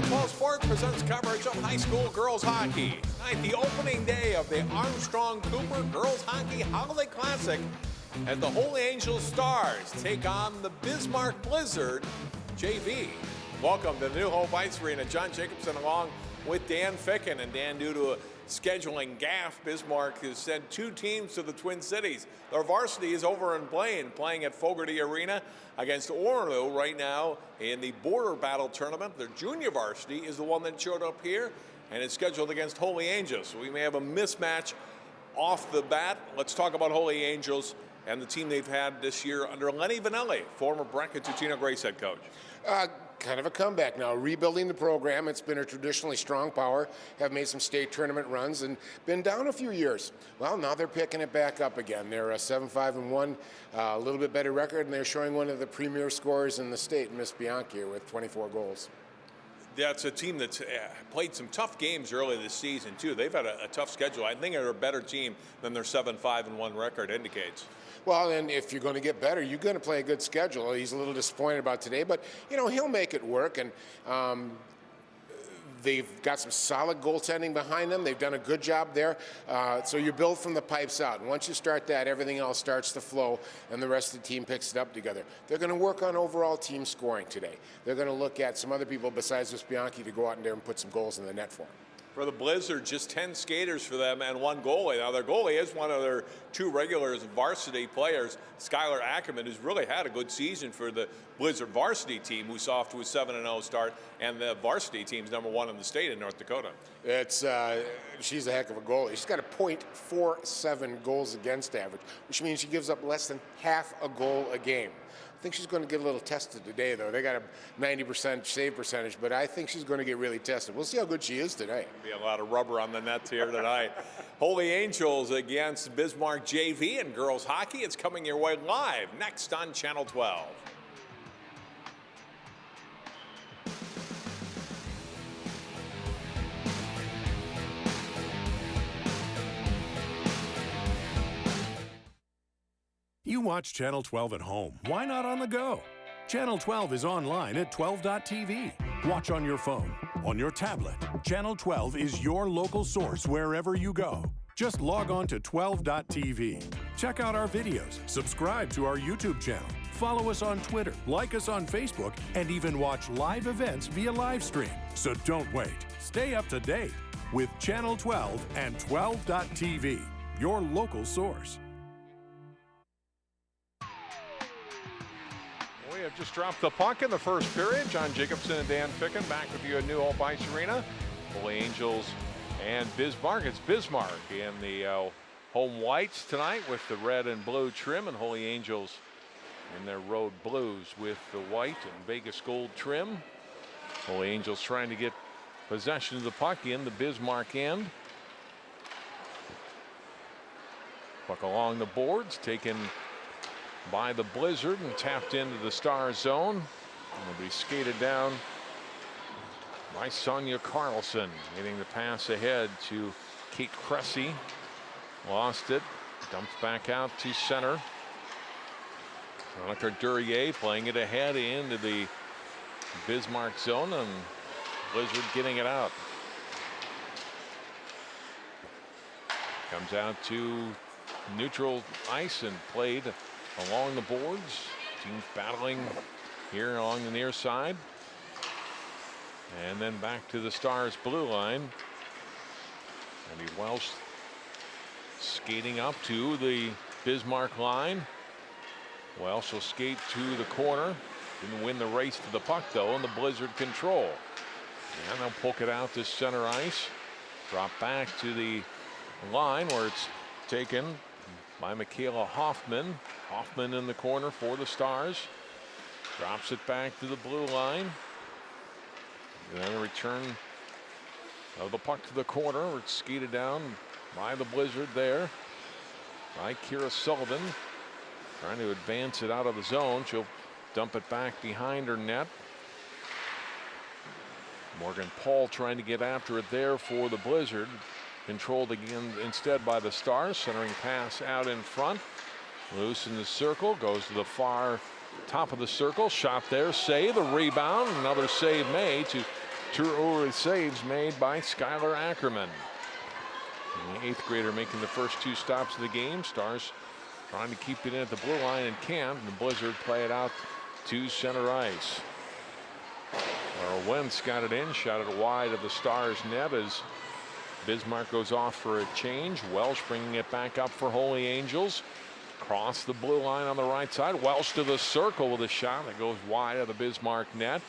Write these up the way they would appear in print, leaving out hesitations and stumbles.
Football Sport presents coverage of high school girls hockey. Tonight, the opening day of the Armstrong Cooper Girls Hockey Holiday Classic as the Holy Angels Stars take on the Bismark Blizzard JV. Welcome to the New Hope Ice Arena. John Jacobson along with Dan Ficken. And Dan, due to a scheduling gaffe, Bismark has sent two teams to the Twin Cities. Their varsity is over in Blaine, playing at Fogarty Arena against Orono right now in the Border Battle Tournament. Their junior varsity is the one that showed up here, and it's scheduled against Holy Angels. So we may have a mismatch off the bat. Let's talk about Holy Angels and the team they've had this year under Lenny Vanelli, former Brecka Tutino Grace head coach. Kind of a comeback now, rebuilding the program. It's been a traditionally strong power, have made some state tournament runs and been down a few years. Well, now they're picking it back up again. They're 7-5-1, a little bit better record, and they're showing one of the premier scorers in the state, Miss Bianchi, with 24 goals. That's a team that's played some tough games early this season, too. They've had a tough schedule. I think they're a better team than their 7-5-1 record indicates. Well, and if you're going to get better, you're going to play a good schedule. He's a little disappointed about today, but, you know, he'll make it work. And they've got some solid goaltending behind them. They've done a good job there. So you build from the pipes out. And once you start that, everything else starts to flow, and the rest of the team picks it up together. They're going to work on overall team scoring today. They're going to look at some other people besides Miss Bianchi to go out there and put some goals in the net for them. For the Blizzard, just 10 skaters for them and one goalie. Now, their goalie is one of their two regulars varsity players, Skylar Ackerman, who's really had a good season for the Blizzard varsity team, who's off to a 7-0 start, and the varsity team's #1 in the state in North Dakota. She's a heck of a goalie. She's got a .47 goals against average, which means she gives up less than half a goal a game. I think she's going to get a little tested today, though. They got a 90% save percentage, but I think she's going to get really tested. We'll see how good she is today. Be a lot of rubber on the nets here tonight. Holy Angels against Bismark JV in girls hockey. It's coming your way live next on Channel 12. You watch Channel 12 at home. Why not on the go? Channel 12 is online at 12.tv. Watch on your phone, on your tablet. Channel 12 is your local source wherever you go. Just log on to 12.tv. Check out our videos, subscribe to our YouTube channel, follow us on Twitter, like us on Facebook, and even watch live events via live stream. So don't wait. Stay up to date with Channel 12 and 12.tv, your local source. We have just dropped the puck in the first period. John Jacobson and Dan Ficken back with you at New Hope Ice Arena. Holy Angels and Bismark. It's Bismark in the home whites tonight with the red and blue trim, and Holy Angels in their road blues with the white and Vegas gold trim. Holy Angels trying to get possession of the puck in the Bismark end. Puck along the boards, taken by the Blizzard and tapped into the Star zone. Will be skated down by Sonia Carlson, getting the pass ahead to Kate Cressy. Lost it, dumped back out to center. Monica Duryea playing it ahead into the Bismarck zone, and Blizzard getting it out. Comes out to neutral ice and played along the boards. Teams battling here along the near side. And then back to the Stars blue line. Andy Welsh skating up to the Bismarck line. Welsh will skate to the corner. Didn't win the race to the puck, though, and the Blizzard control. And they'll poke it out to center ice. Drop back to the line where it's taken by Michaela Hoffman. Hoffman in the corner for the Stars. Drops it back to the blue line. And then a return of the puck to the corner. It's skated down by the Blizzard there. By Kira Sullivan. Trying to advance it out of the zone. She'll dump it back behind her net. Morgan Paul trying to get after it there for the Blizzard. Controlled again instead by the Stars. Centering pass out in front. Loose in the circle. Goes to the far top of the circle. Shot there. Save. The rebound. Another save made to two early saves made by Skylar Ackerman. And the 8th grader making the first 2 stops of the game. Stars trying to keep it in at the blue line and can't. And the Blizzard play it out to center ice. Wentz got it in, shot it wide of the Stars net as Bismarck goes off for a change. Welsh bringing it back up for Holy Angels. Cross the blue line on the right side. Welsh to the circle with a shot that goes wide of the Bismarck net.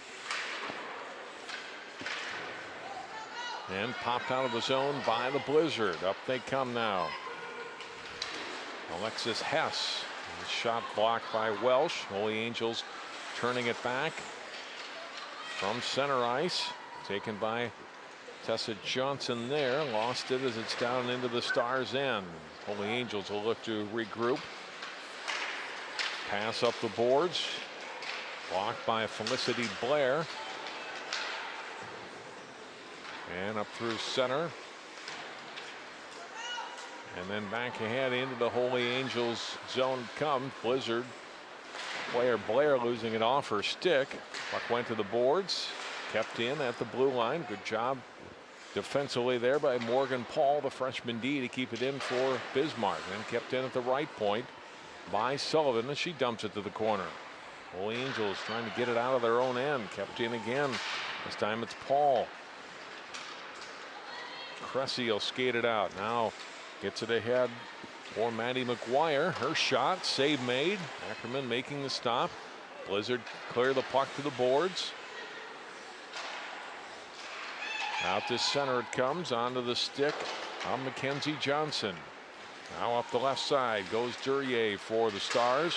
And popped out of the zone by the Blizzard. Up they come now. Alexis Hess. Shot blocked by Welsh. Holy Angels turning it back from center ice. Taken by Tessa Johnson there. Lost it as it's down into the Stars' end. Holy Angels will look to regroup. Pass up the boards. Blocked by Felicity Blair. And up through center. And then back ahead into the Holy Angels zone come. Blizzard player Blair losing it off her stick. Puck went to the boards. Kept in at the blue line. Good job defensively there by Morgan Paul, the freshman D, to keep it in for Bismarck. Then kept in at the right point by Sullivan as she dumps it to the corner. Holy Angels trying to get it out of their own end. Kept in again. This time it's Paul. Cressy will skate it out. Now gets it ahead for Maddie McGuire. Her shot, save made. Ackerman making the stop. Blizzard clear the puck to the boards. Out to center it comes, onto the stick of Mackenzie Johnson. Now up the left side goes Duryea for the Stars.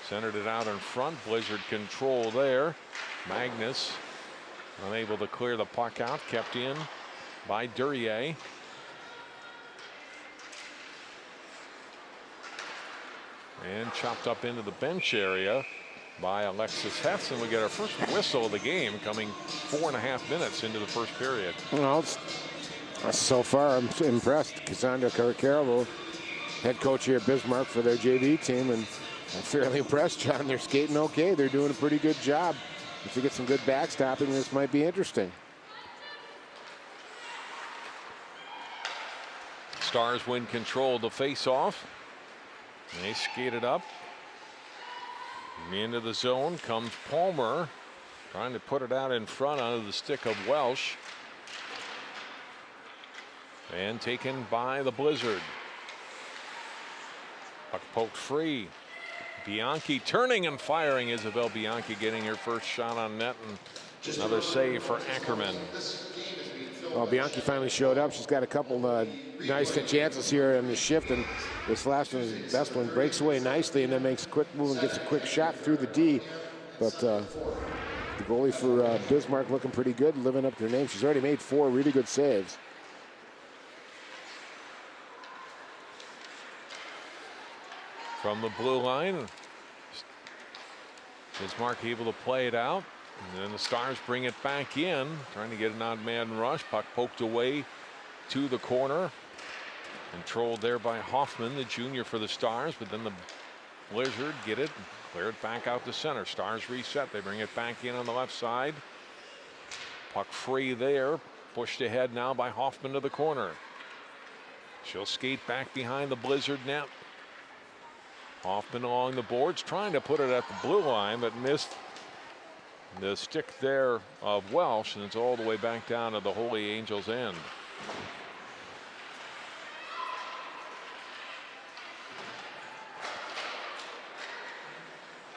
Centered it out in front. Blizzard control there. Magnus unable to clear the puck out. Kept in by Duryea. And chopped up into the bench area by Alexis Hess, and we get our first whistle of the game coming 4.5 minutes into the first period. Well, so far I'm impressed. Cassandra Carcaro, head coach here at Bismarck for their JV team, and I'm fairly impressed, John. They're skating okay. They're doing a pretty good job. If you get some good backstopping, this might be interesting. Stars win control of the face-off. They skate it up. Into the zone comes Palmer, trying to put it out in front onto the stick of Welsh. And taken by the Blizzard. Puck poked free. Bianchi turning and firing. Isabel Bianchi getting her first shot on net, and another save for Ackerman. Well, Bianchi finally showed up. She's got a couple nice chances here in the shift, and this last one is the best one. Breaks away nicely and then makes a quick move and gets a quick shot through the D. But the goalie for Bismarck looking pretty good, living up to her name. She's already made 4 really good saves. From the blue line, Bismarck able to play it out. And then the Stars bring it back in, trying to get an odd man rush. Puck poked away to the corner. Controlled there by Hoffman, the junior for the Stars, but then the Blizzard get it, clear it back out to center. Stars reset. They bring it back in on the left side. Puck free there. Pushed ahead now by Hoffman to the corner. She'll skate back behind the Blizzard net. Hoffman along the boards, trying to put it at the blue line, but missed the stick there of Welsh, and it's all the way back down to the Holy Angels end.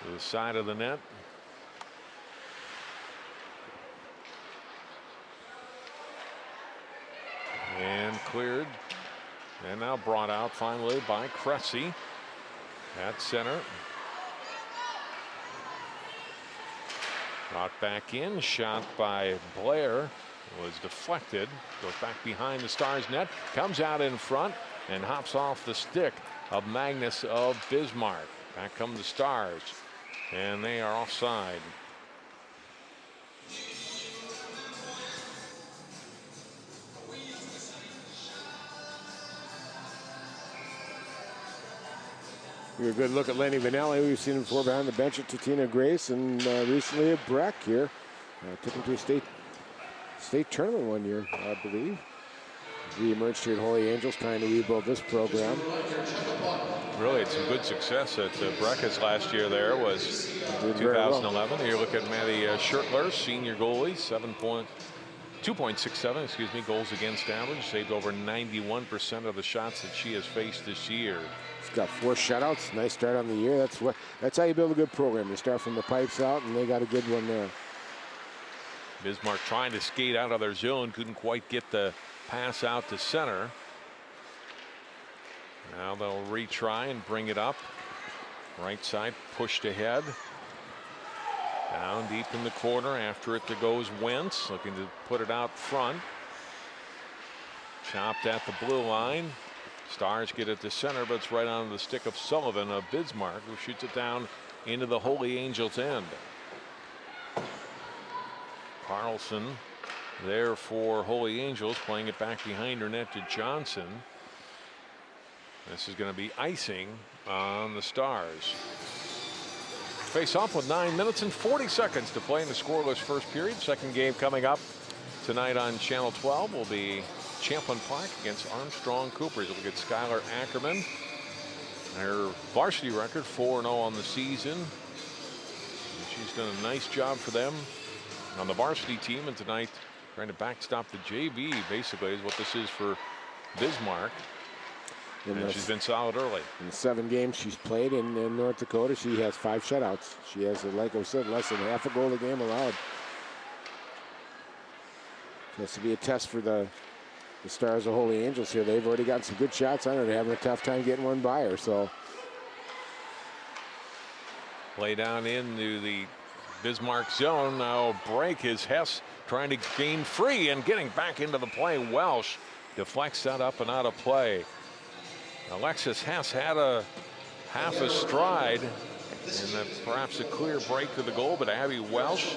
To the side of the net. And cleared. And now brought out finally by Cressy at center. Brought back in, shot by Blair, was deflected, goes back behind the Stars net, comes out in front and hops off the stick of Magnus of Bismarck. Back come the Stars, and they are offside. Here's a good look at Lenny Vanelli. We've seen him before behind the bench at Titina Grace, and recently at Breck here. Took him to a state tournament one year, I believe. Re-emerged here at Holy Angels, trying to rebuild this program. Really had some good success at Breckus last year. There was 2011. Here, look at Maddie Schertler, senior goalie, 2.67 goals against average. Saved over 91% of the shots that she has faced this year. She's got 4 shutouts. Nice start on the year. That's how you build a good program. You start from the pipes out, and they got a good one there. Bismarck trying to skate out of their zone, couldn't quite get the pass out to center. Now they'll retry and bring it up. Right side pushed ahead. Down deep in the corner. After it goes Wentz, looking to put it out front. Chopped at the blue line. Stars get it to center, but it's right on the stick of Sullivan of Bismarck, who shoots it down into the Holy Angels end. Carlson there for Holy Angels, playing it back behind her net to Johnson. This is going to be icing on the Stars. Face off with 9 minutes and 40 seconds to play in the scoreless first period. Second game coming up tonight on Channel 12 will be Champlin Park against Armstrong Coopers. Look at Skylar Ackerman. Her varsity record 4-0 on the season. And she's done a nice job for them on the varsity team, and tonight trying to backstop the JV basically is what this is for Bismarck. And she's been solid early. In the 7 games she's played in North Dakota, she has 5 shutouts. She has, like I said, less than half a goal a game allowed. This will be a test for the Stars of Holy Angels here. They've already gotten some good shots on her. They're having a tough time getting one by her. So play down into the Bismarck zone. Now break is Hess trying to gain free and getting back into the play. Welsh deflects that up and out of play. Alexis Hess had a half a stride and perhaps a clear break to the goal, but Abby Welsh,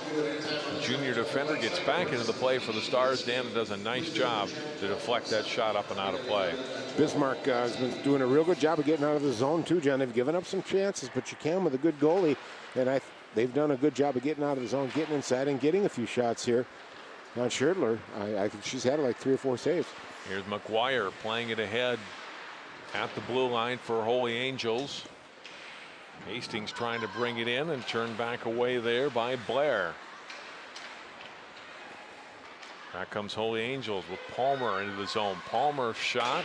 junior defender, gets back into the play for the Stars. Dan does a nice job to deflect that shot up and out of play. Bismarck has been doing a real good job of getting out of the zone too, John. They've given up some chances, but you can with a good goalie, and they've done a good job of getting out of the zone, getting inside, and getting a few shots here on Schertler. I think she's had like 3 or 4 saves. Here's McGuire playing it ahead at the blue line for Holy Angels. Hastings trying to bring it in and turn back away there by Blair. Back comes Holy Angels with Palmer into the zone. Palmer shot.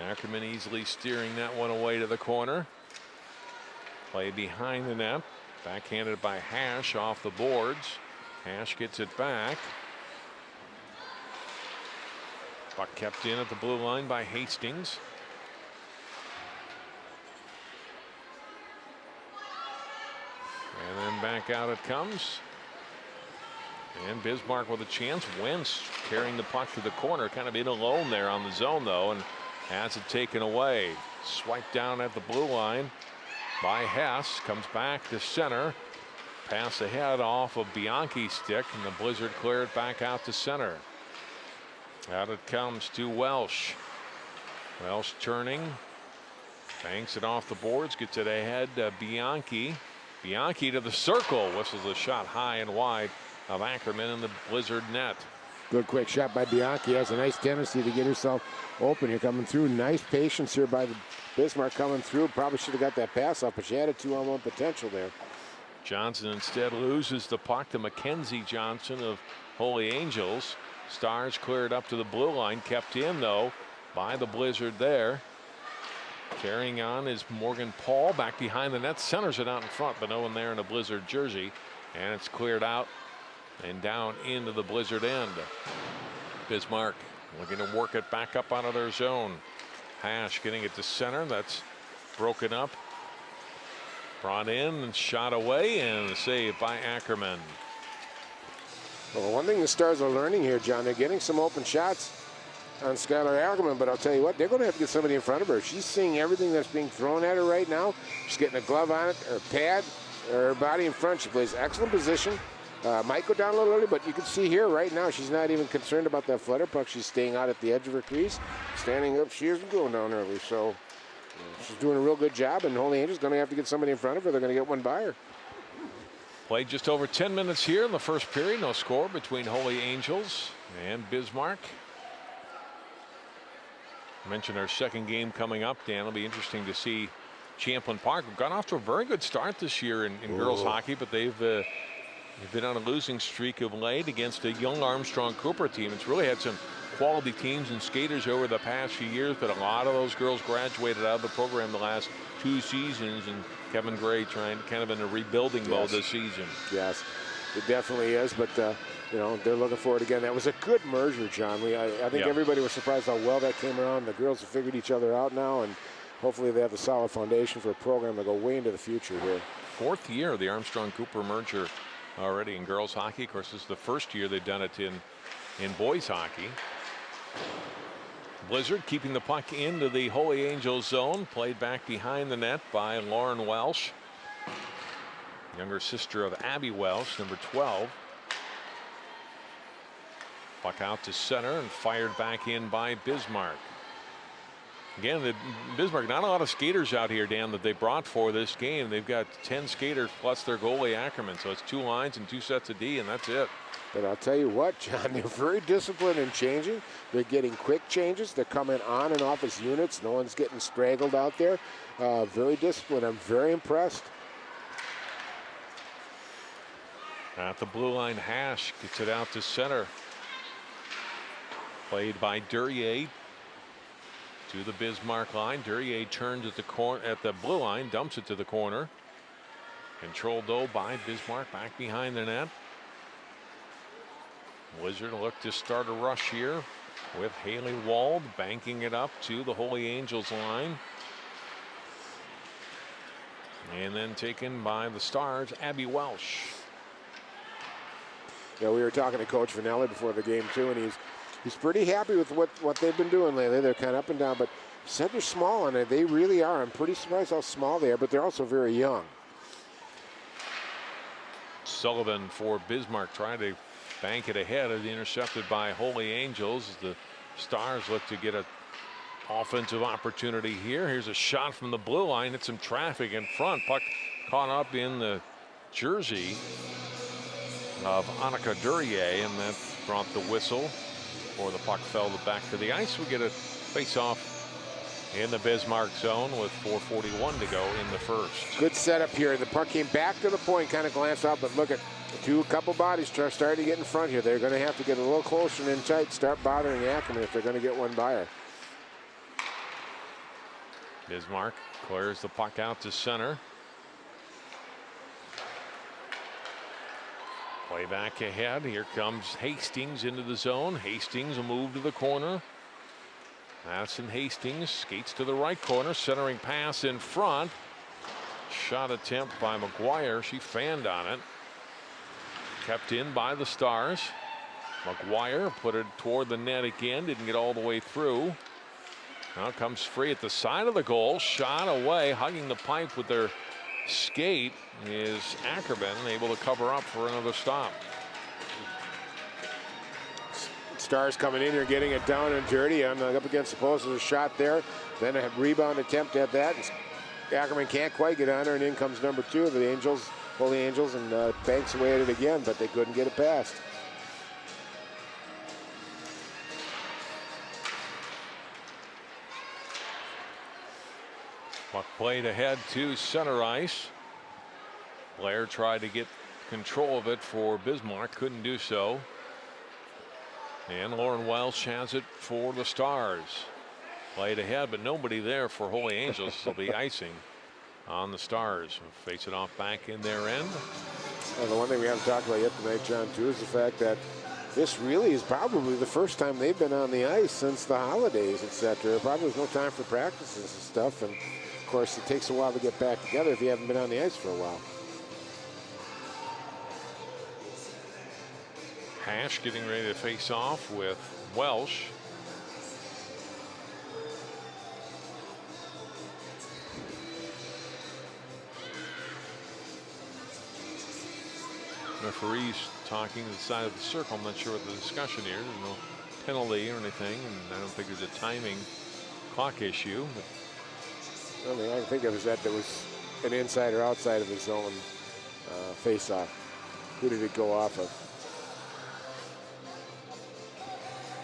Ackerman easily steering that one away to the corner. Play behind the net. Backhanded by Hash off the boards. Hash gets it back. Puck kept in at the blue line by Hastings. And then back out it comes. And Bismarck with a chance. Wentz carrying the puck to the corner, kind of in alone there on the zone though, and has it taken away. Swiped down at the blue line by Hess. Comes back to center. Pass ahead off of Bianchi's stick, and the Blizzard clear it back out to center. Out it comes to Welsh. Welsh turning. Banks it off the boards. Gets it ahead Bianchi. Bianchi to the circle. Whistles a shot high and wide of Ackerman in the Blizzard net. Good quick shot by Bianchi. Has a nice tendency to get herself open here coming through. Nice patience here by the Bismarck coming through. Probably should have got that pass up, but she had a 2-on-1 potential there. Johnson instead loses the puck to Mackenzie Johnson of Holy Angels. Stars cleared up to the blue line. Kept in though by the Blizzard there. Carrying on is Morgan Paul back behind the net. Centers it out in front, but no one there in a Blizzard jersey. And it's cleared out and down into the Blizzard end. Bismarck looking to work it back up out of their zone. Hash getting it to center. That's broken up. Brought in and shot away, and a save by Ackerman. Well, one thing the Stars are learning here, John, they're getting some open shots on Skylar Ackerman, but I'll tell you what, they're going to have to get somebody in front of her. She's seeing everything that's being thrown at her right now. She's getting a glove on it, or pad, or her body in front. She plays excellent position. Might go down a little early, but you can see here right now she's not even concerned about that flutter puck. She's staying out at the edge of her crease. Standing up, she isn't going down early. So she's doing a real good job, and Holy Angel's going to have to get somebody in front of her. They're going to get one by her. Played just over 10 minutes here in the first period. No score between Holy Angels and Bismarck. I mentioned our second game coming up, Dan. It'll be interesting to see Champlin Park. We've gotten off to a very good start this year in girls hockey, but they've been on a losing streak of late against a young Armstrong Cooper team. It's really had some quality teams and skaters over the past few years, but a lot of those girls graduated out of the program the last 2 seasons, and Kevin Gray trying kind of in a rebuilding mode this season. Yes, it definitely is, but you know, they're looking for it again. That was a good merger, John. I think everybody was surprised how well that came around. The girls have figured each other out now, and hopefully they have a solid foundation for a program to go way into the future here. 4th year of the Armstrong-Cooper merger already in girls hockey. Of course, this is the first year they've done it in boys hockey. Blizzard keeping the puck into the Holy Angels zone. Played back behind the net by Lauren Welsh, younger sister of Abby Welsh, number 12. Puck out to center and fired back in by Bismarck. Again, the Bismarck, not a lot of skaters out here, Dan, that they brought for this game. They've got 10 skaters plus their goalie Ackerman, so it's 2 lines and 2 sets of D, and that's it. But I'll tell you what, John, they're very disciplined in changing. They're getting quick changes. They're coming on and off as units. No one's getting straggled out there. Very disciplined. I'm very impressed. At the blue line, Hash gets it out to center. Played by Duryea to the Bismarck line. Duryea turns at the blue line, dumps it to the corner. Controlled though by Bismarck back behind the net. Blizzard look to start a rush here with Haley Wald banking it up to the Holy Angels line. And then taken by the Stars, Abby Welsh. Yeah, we were talking to Coach Vanelli before the game too, and he's pretty happy with what they've been doing lately. They're kind of up and down, but he said they're small, and they really are. I'm pretty surprised how small they are, but they're also very young. Sullivan for Bismarck trying to bank it ahead, is intercepted by Holy Angels. The Stars look to get an offensive opportunity here. Here's a shot from the blue line. It's some traffic in front. Puck caught up in the jersey of Annika Duryea, and that brought the whistle before the puck fell back to the ice. We get a face-off in the Bismarck zone with 4:41 to go in the first. Good setup here. The puck came back to the point, kind of glanced out, but look at a couple bodies starting to get in front here. They're going to have to get a little closer and in tight, start bothering Ackerman if they're going to get one by her. Bismarck clears the puck out to center. Play back ahead. Here comes Hastings into the zone. Hastings will move to the corner. Madison Hastings skates to the right corner. Centering pass in front. Shot attempt by McGuire. She fanned on it. Kept in by the Stars. McGuire put it toward the net again. Didn't get all the way through. Now comes free at the side of the goal. Shot away. Hugging the pipe with their skate is Ackerman, able to cover up for another stop. Stars coming in here, getting it down and dirty. Up against the post. There's a shot there. Then a rebound attempt at that. Ackerman can't quite get on her, and in comes number 2 of the Angels, Holy Angels, and banks away at it again, but they couldn't get it past. Puck played ahead to center ice. Blair tried to get control of it for Bismarck, couldn't do so. And Lauren Welsh has it for the Stars. Played ahead, but nobody there for Holy Angels. There'll be icing on the Stars. We'll face it off back in their end. Well, the one thing we haven't talked about yet tonight, John, too, is the fact that this really is probably the first time they've been on the ice since the holidays, etc. Probably was no time for practices and stuff, and of course it takes a while to get back together if you haven't been on the ice for a while. Hash getting ready to face off with Welsh. Referees talking to the side of the circle. I'm not sure what the discussion here. There's no penalty or anything, and I don't think there's a timing clock issue. But the only thing I can think of is that there was an inside or outside of the zone face-off. Who did it go off of?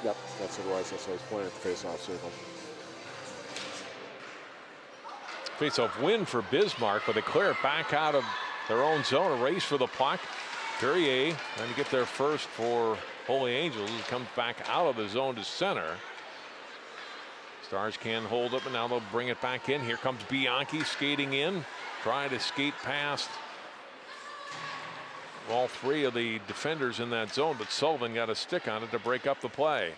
Yep, that's what it was. That's what I was pointing at the face-off circle. Face-off win for Bismarck, but they clear it back out of their own zone. A race for the puck. Perrier trying to get there first for Holy Angels. He comes back out of the zone to center. Stars can hold up, and now they'll bring it back in. Here comes Bianchi skating in, trying to skate past all three of the defenders in that zone, but Sullivan got a stick on it to break up the play.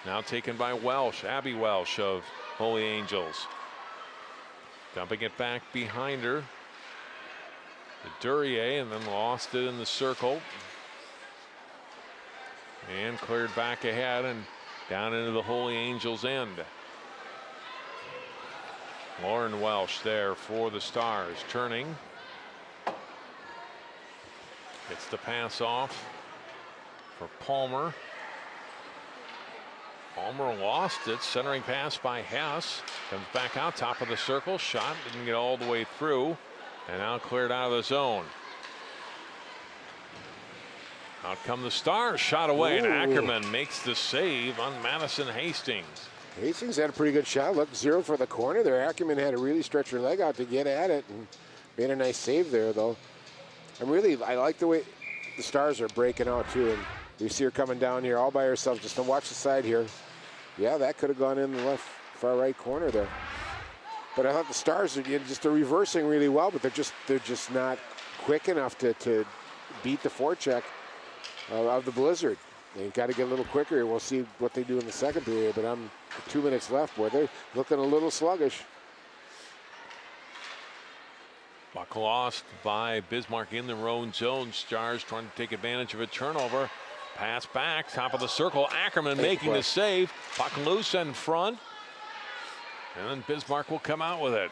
Now taken by Welsh, Abby Welsh of Holy Angels. Dumping it back behind her to Duryea, and then lost it in the circle. And cleared back ahead and down into the Holy Angels end. Lauren Welsh there for the Stars, turning. Gets the pass off for Palmer. Palmer lost it. Centering pass by Hess. Comes back out top of the circle. Shot didn't get all the way through. And now cleared out of the zone. Out come the Stars. Shot away. And Ackerman makes the save on Madison Hastings. Hastings had a pretty good shot. Looked zero for the corner there. Ackerman had to really stretch her leg out to get at it. And made a nice save there, though. I like the way the Stars are breaking out, too. And you see her coming down here all by herself. Just to watch the side here. Yeah, that could have gone in the left, far right corner there. But I thought the Stars are they're reversing really well, but they're just not quick enough to beat the forecheck of the Blizzard. They've got to get a little quicker. We'll see what they do in the second period. But 2 minutes left, boy. They're looking a little sluggish. Puck lost by Bismarck in their own zone. Stars trying to take advantage of a turnover. Pass back, top of the circle. Ackerman making the save. Puck loose in front. And then Bismarck will come out with it.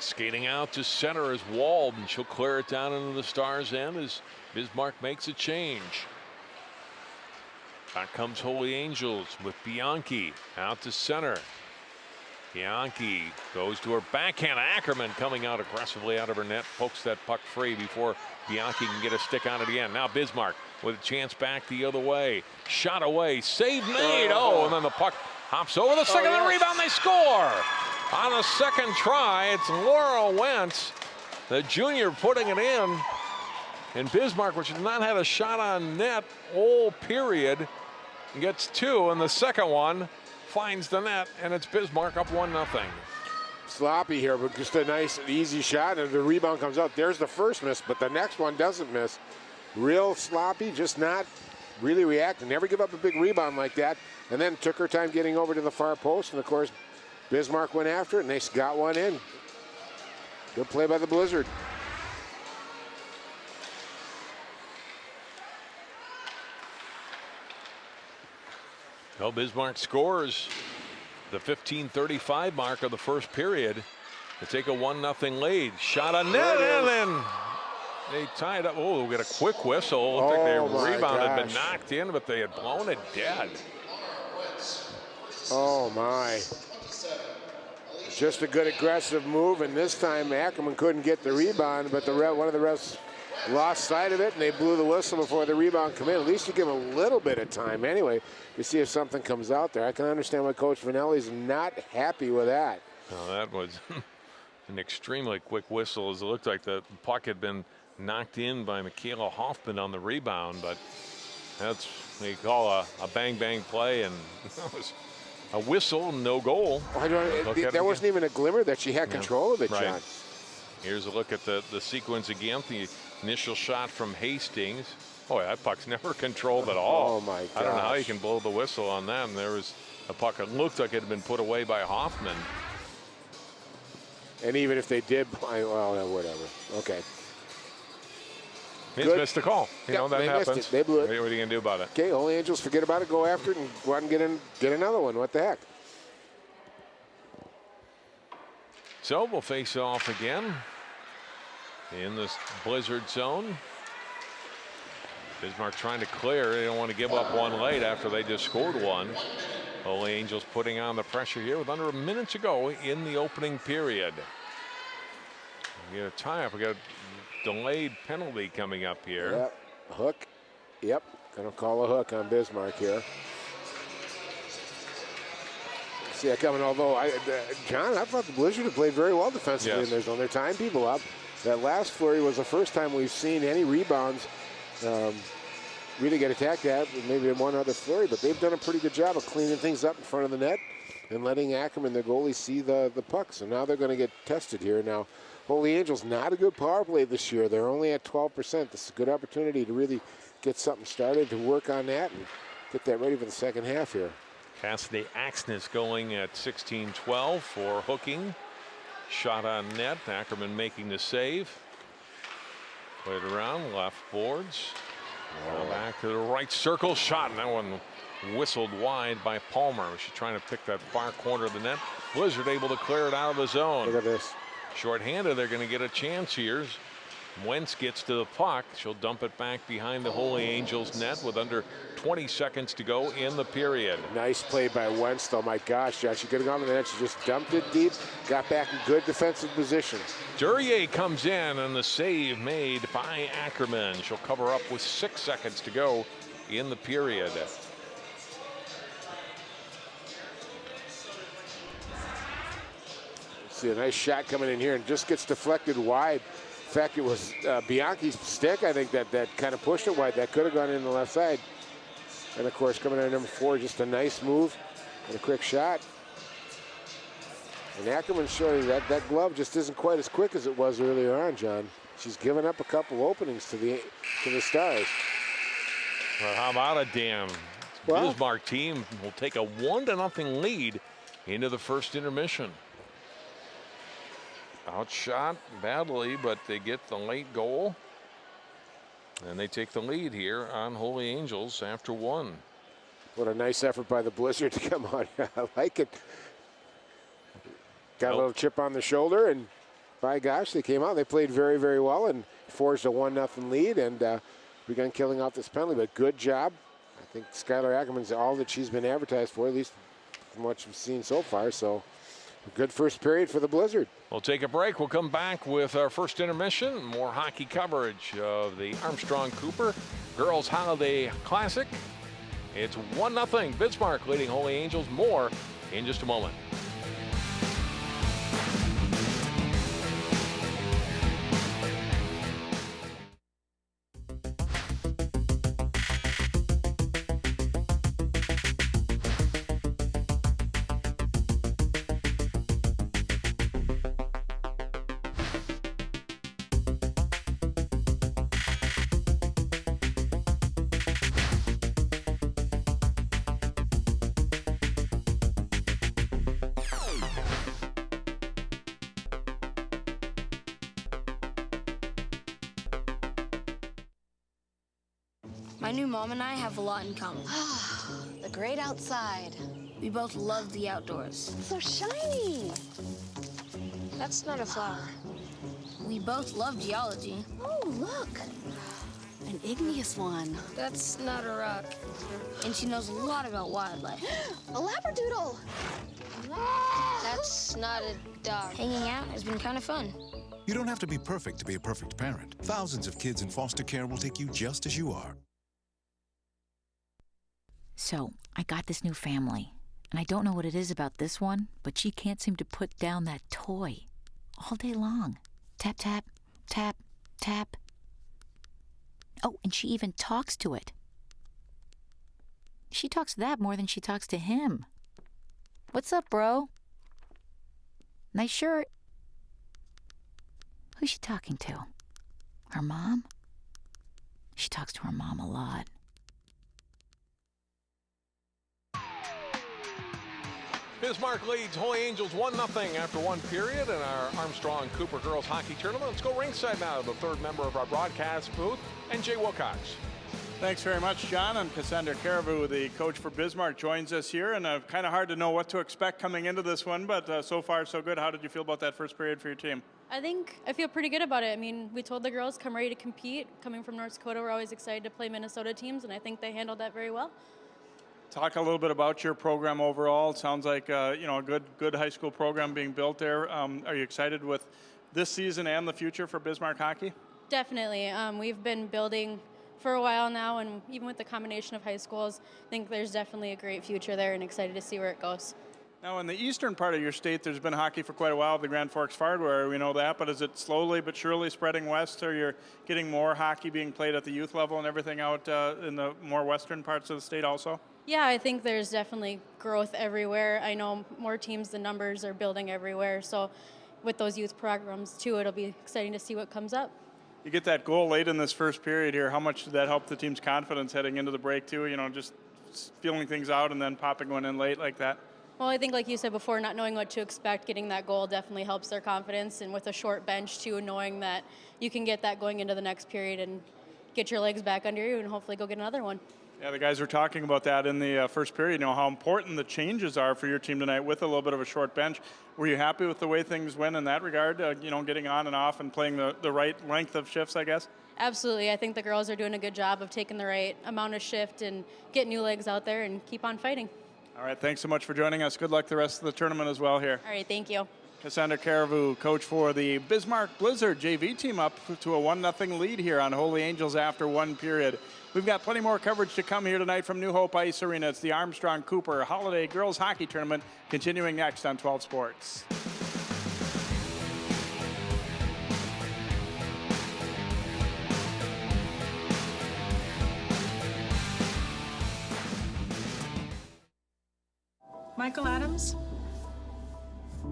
Skating out to center is Wald, and she'll clear it down into the Stars' end as Bismarck makes a change. Back comes Holy Angels with Bianchi out to center. Bianchi goes to her backhand. Ackerman coming out aggressively out of her net, pokes that puck free before Bianchi can get a stick on it again. Now Bismarck with a chance back the other way. Shot away, save made. And then the puck hops over the second and rebound. They score on the second try. It's Laura Wentz, the junior, putting it in. And Bismarck, which has not had a shot on net all period, gets two, and the second one finds the net, and it's Bismarck up 1-0. Sloppy here, but just a nice, easy shot, and the rebound comes out. There's the first miss, but the next one doesn't miss. Real sloppy, just not really reacting. Never give up a big rebound like that. And then took her time getting over to the far post, and of course, Bismarck went after it, and they got one in. Good play by the Blizzard. Well, Bismarck scores the 15:35 mark of the first period to take a 1-0 lead. Shot on net, and then they tied up. Oh, we got a quick whistle. Looked like their rebound had been knocked in, but they had blown it dead. Oh, my. Just a good aggressive move, and this time Ackerman couldn't get the rebound, but one of the refs lost sight of it, and they blew the whistle before the rebound came in. At least you give them a little bit of time anyway to see if something comes out there. I can understand why Coach Vanelli's not happy with that. Oh, that was an extremely quick whistle, as it looked like the puck had been knocked in by Michaela Hoffman on the rebound, but that's what you call a bang-bang play, and that was a whistle, no goal. There wasn't even a glimmer that she had control of it, right. John. Here's a look at the sequence again. The initial shot from Hastings. Oh, that puck's never controlled at all. Oh, my gosh. I don't know how you can blow the whistle on that. And there was a puck that looked like it had been put away by Hoffman. And even if they did, well, whatever. Okay. They missed the call. You know, that happens. Missed it. They blew it. What are you going to do about it? Okay, Holy Angels, forget about it. Go after it and go out and get another one. What the heck? So we'll face off again in this Blizzard zone. Bismarck trying to clear. They don't want to give up one late after they just scored one. Holy Angels putting on the pressure here with under a minute to go in the opening period. We get a tie-up. We got a delayed penalty coming up here. Yep, hook. Yep, gonna call a hook on Bismarck here. See that coming, although, John, I thought the Blizzard had played very well defensively in their zone. They're tying people up. That last flurry was the first time we've seen any rebounds really get attacked at, maybe in one other flurry, but they've done a pretty good job of cleaning things up in front of the net and letting Ackerman, their goalie, see the puck. So now they're going to get tested here. Now, Holy Angels, not a good power play this year. They're only at 12%. This is a good opportunity to really get something started, to work on that and get that ready for the second half here. Cassidy Axness going at 16-12 for hooking. Shot on net. Ackerman making the save. Played around, left boards. Now back to the right circle. Shot, and that one whistled wide by Palmer. She's trying to pick that far corner of the net. Blizzard able to clear it out of the zone. Look at this. Short-handed, they're going to get a chance here. Wentz gets to the puck. She'll dump it back behind the Holy Angels net with under 20 seconds to go in the period. Nice play by Wentz, though. My gosh, Josh, she could have gone to the net. She just dumped it deep, got back in good defensive position. Duryea comes in, and the save made by Ackerman. She'll cover up with 6 seconds to go in the period. See a nice shot coming in here and just gets deflected wide. In fact, it was Bianchi's stick, I think, that kind of pushed it wide. That could have gone in the left side. And, of course, coming in at number 4, just a nice move and a quick shot. And Ackerman's showing that glove just isn't quite as quick as it was earlier on, John. She's given up a couple openings to the Stars. Well, how about a damn Bismarck team will take a 1-0 lead into the first intermission. Outshot badly, but they get the late goal. And they take the lead here on Holy Angels after 1. What a nice effort by the Blizzard to come on. I like it. Got a little chip on the shoulder, and by gosh, they came out. They played very, very well and forged a 1-0 lead and began killing off this penalty. But good job. I think Skylar Ackerman's all that she's been advertised for, at least from what you've seen so far. So a good first period for the Blizzard. We'll take a break. We'll come back with our first intermission. More hockey coverage of the Armstrong Cooper Girls Holiday Classic. It's 1-0 Bismarck leading Holy Angels. More in just a moment. My new mom and I have a lot in common. The great outside. We both love the outdoors. It's so shiny. That's not a flower. We both love geology. Oh, look. An igneous one. That's not a rock. And she knows a lot about wildlife. A labradoodle. That's not a dog. Hanging out has been kind of fun. You don't have to be perfect to be a perfect parent. Thousands of kids in foster care will take you just as you are. So, I got this new family, and I don't know what it is about this one, but she can't seem to put down that toy all day long. Tap, tap, tap, tap. Oh, and she even talks to it. She talks to that more than she talks to him. What's up, bro? Nice shirt. Who's she talking to? Her mom? She talks to her mom a lot. Bismarck leads Holy Angels 1-0 after 1 period in our Armstrong Cooper Girls Hockey Tournament. Let's go ringside now to the third member of our broadcast booth, and Jay Wilcox. Thanks very much, John. And Cassandra Caribou, the coach for Bismarck, joins us here. And kind of hard to know what to expect coming into this one, but so far so good. How did you feel about that first period for your team? I feel pretty good about it. I mean, we told the girls, come ready to compete. Coming from North Dakota, we're always excited to play Minnesota teams, and I think they handled that very well. Talk a little bit about your program overall. It sounds like a good high school program being built there. Are you excited with this season and the future for Bismarck hockey? Definitely. We've been building for a while now, and even with the combination of high schools, I think there's definitely a great future there and excited to see where it goes. Now, in the eastern part of your state, there's been hockey for quite a while, the Grand Forks Fargo area, we know that, but is it slowly but surely spreading west, or you're getting more hockey being played at the youth level and everything out in the more western parts of the state also? Yeah, I think there's definitely growth everywhere. I know more teams, the numbers are building everywhere, so with those youth programs too, it'll be exciting to see what comes up. You get that goal late in this first period here. How much did that help the team's confidence heading into the break too? You know, just feeling things out and then popping one in late like that? Well, I think like you said before, not knowing what to expect, getting that goal definitely helps their confidence. And with a short bench too, knowing that you can get that going into the next period and get your legs back under you and hopefully go get another one. Yeah, the guys were talking about that in the first period, you know, how important the changes are for your team tonight with a little bit of a short bench. Were you happy with the way things went in that regard, you know, getting on and off and playing the right length of shifts, I guess? Absolutely. I think the girls are doing a good job of taking the right amount of shift and get new legs out there and keep on fighting. All right, thanks so much for joining us. Good luck the rest of the tournament as well here. All right, thank you. Cassandra Caribou, coach for the Bismarck Blizzard JV team, up to a 1-0 lead here on Holy Angels after one period. We've got plenty more coverage to come here tonight from New Hope Ice Arena. It's the Armstrong Cooper Holiday Girls Hockey Tournament continuing next on 12 Sports. Michael Adams?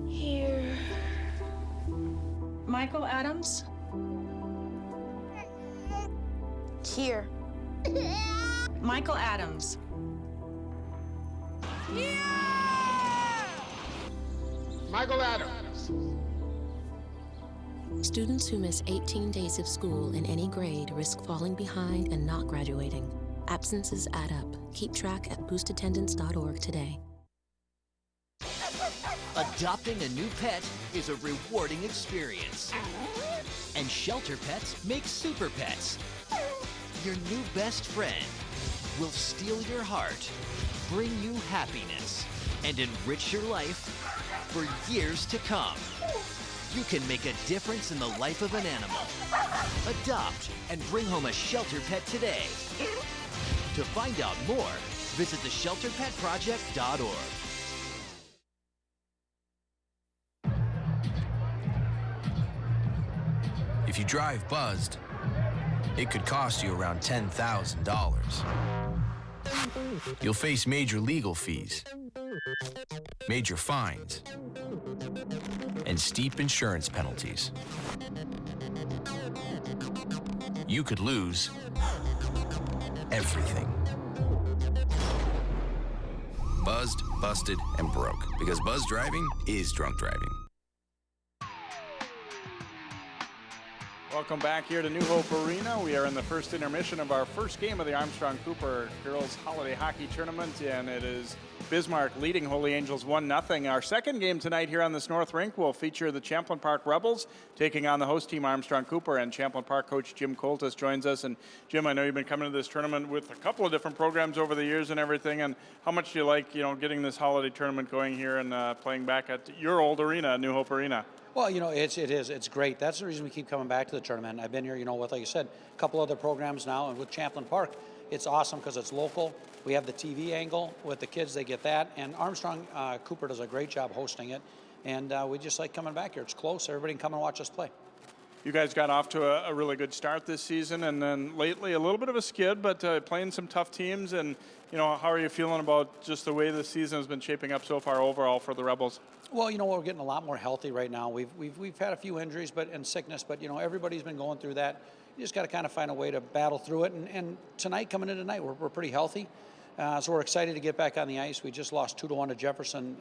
Here. Michael Adams? Here. Michael Adams. Michael Adams. Students who miss 18 days of school in any grade risk falling behind and not graduating. Absences add up. Keep track at boostattendance.org today. Adopting a new pet is a rewarding experience. And shelter pets make super pets. Your new best friend will steal your heart, bring you happiness, and enrich your life for years to come. You can make a difference in the life of an animal. Adopt and bring home a shelter pet today. To find out more, visit theshelterpetproject.org. If you drive buzzed, it could cost you around $10,000. You'll face major legal fees, major fines, and steep insurance penalties. You could lose everything. Buzzed, busted, and broke. Because buzz driving is drunk driving. Welcome back here to New Hope Arena. We are in the first intermission of our first game of the Armstrong Cooper Girls Holiday Hockey Tournament, and it is Bismarck leading Holy Angels 1-0. Our second game tonight here on this North Rink will feature the Champlain Park Rebels taking on the host team Armstrong Cooper, and Champlain Park coach Jim Coltis joins us. And Jim, I know you've been coming to this tournament with a couple of different programs over the years and everything, and how much do you like, you know, getting this holiday tournament going here and playing back at your old arena, New Hope Arena? Well, you know, it's great. That's the reason we keep coming back to the tournament. I've been here, you know, with, like you said, a couple other programs now, and with Champlain Park, it's awesome because it's local. We have the TV angle with the kids; they get that. And Armstrong Cooper does a great job hosting it, and we just like coming back here. It's close. Everybody can come and watch us play. You guys got off to a really good start this season, and then lately a little bit of a skid, but playing some tough teams. And you know, how are you feeling about just the way the season has been shaping up so far overall for the Rebels? Well, you know, we're getting a lot more healthy right now. We've had a few injuries, and sickness, but you know, everybody's been going through that. You just got to kind of find a way to battle through it. And tonight, coming in tonight, we're pretty healthy, so we're excited to get back on the ice. We just lost 2-1 to Jefferson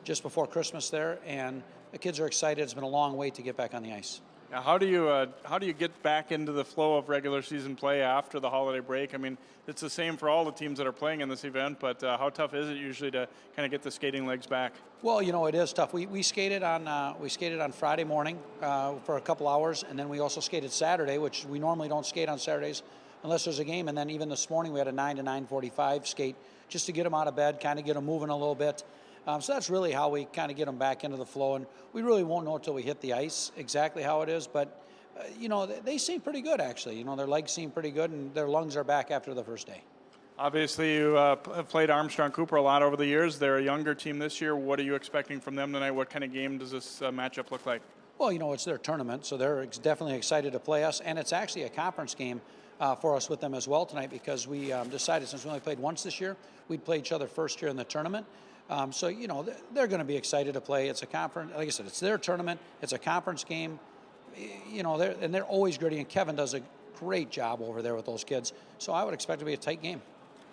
just before Christmas there, and the kids are excited. It's been a long wait to get back on the ice. Now, how do you get back into the flow of regular season play after the holiday break? I mean, it's the same for all the teams that are playing in this event, but how tough is it usually to kind of get the skating legs back? Well, you know, it is tough. We skated on Friday morning for a couple hours, and then we also skated Saturday, which we normally don't skate on Saturdays unless there's a game. And then even this morning we had a 9 to 9:45 skate just to get them out of bed, kind of get them moving a little bit. So that's really how we kind of get them back into the flow, and we really won't know until we hit the ice exactly how it is, but they seem pretty good, actually. Their legs seem pretty good, and their lungs are back after the first day. Obviously, you have played Armstrong Cooper a lot over the years. They're a younger team this year. What are you expecting from them tonight? What kind of game does this matchup look like? Well, it's their tournament, so they're definitely excited to play us, and it's actually a conference game for us with them as well tonight, because we decided, since we only played once this year, we'd play each other first year in the tournament. So they're going to be excited to play. It's a conference, like I said, it's their tournament. It's a conference game. They're always gritty, and Kevin does a great job over there with those kids. So I would expect it to be a tight game.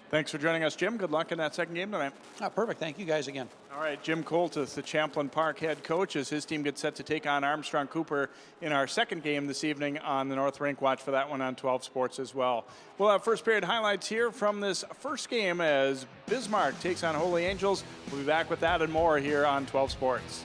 Thanks for joining us, Jim. Good luck in that second game tonight. Perfect. Thank you guys again. All right, Jim Coltis, the Champlin Park head coach, as his team gets set to take on Armstrong Cooper in our second game this evening on the North Rink. Watch for that one on 12 Sports as well. We'll have first period highlights here from this first game as Bismark takes on Holy Angels. We'll be back with that and more here on 12 Sports.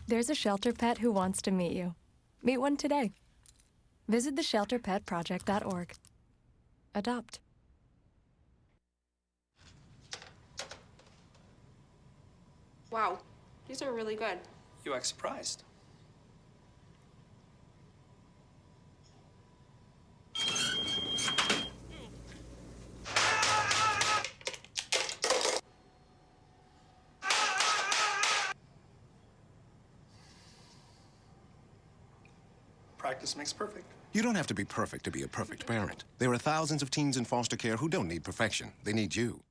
There's a shelter pet who wants to meet you. Meet one today. Visit theshelterpetproject.org. Adopt. Wow, these are really good. You act surprised. Practice makes perfect. You don't have to be perfect to be a perfect parent. There are thousands of teens in foster care who don't need perfection. They need you.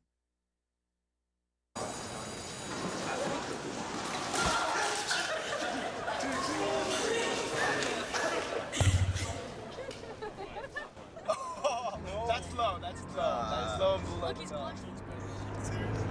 That's low. That's low. Look, he's blushing. Seriously.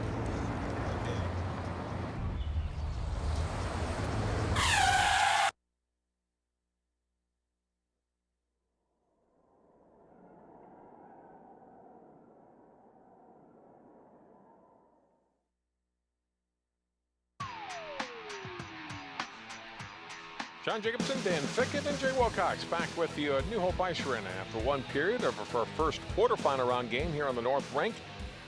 John Jacobson, Dan Fickett, and Jay Wilcox back with you at New Hope Ice Arena after one period of our first quarterfinal round game here on the North Rink.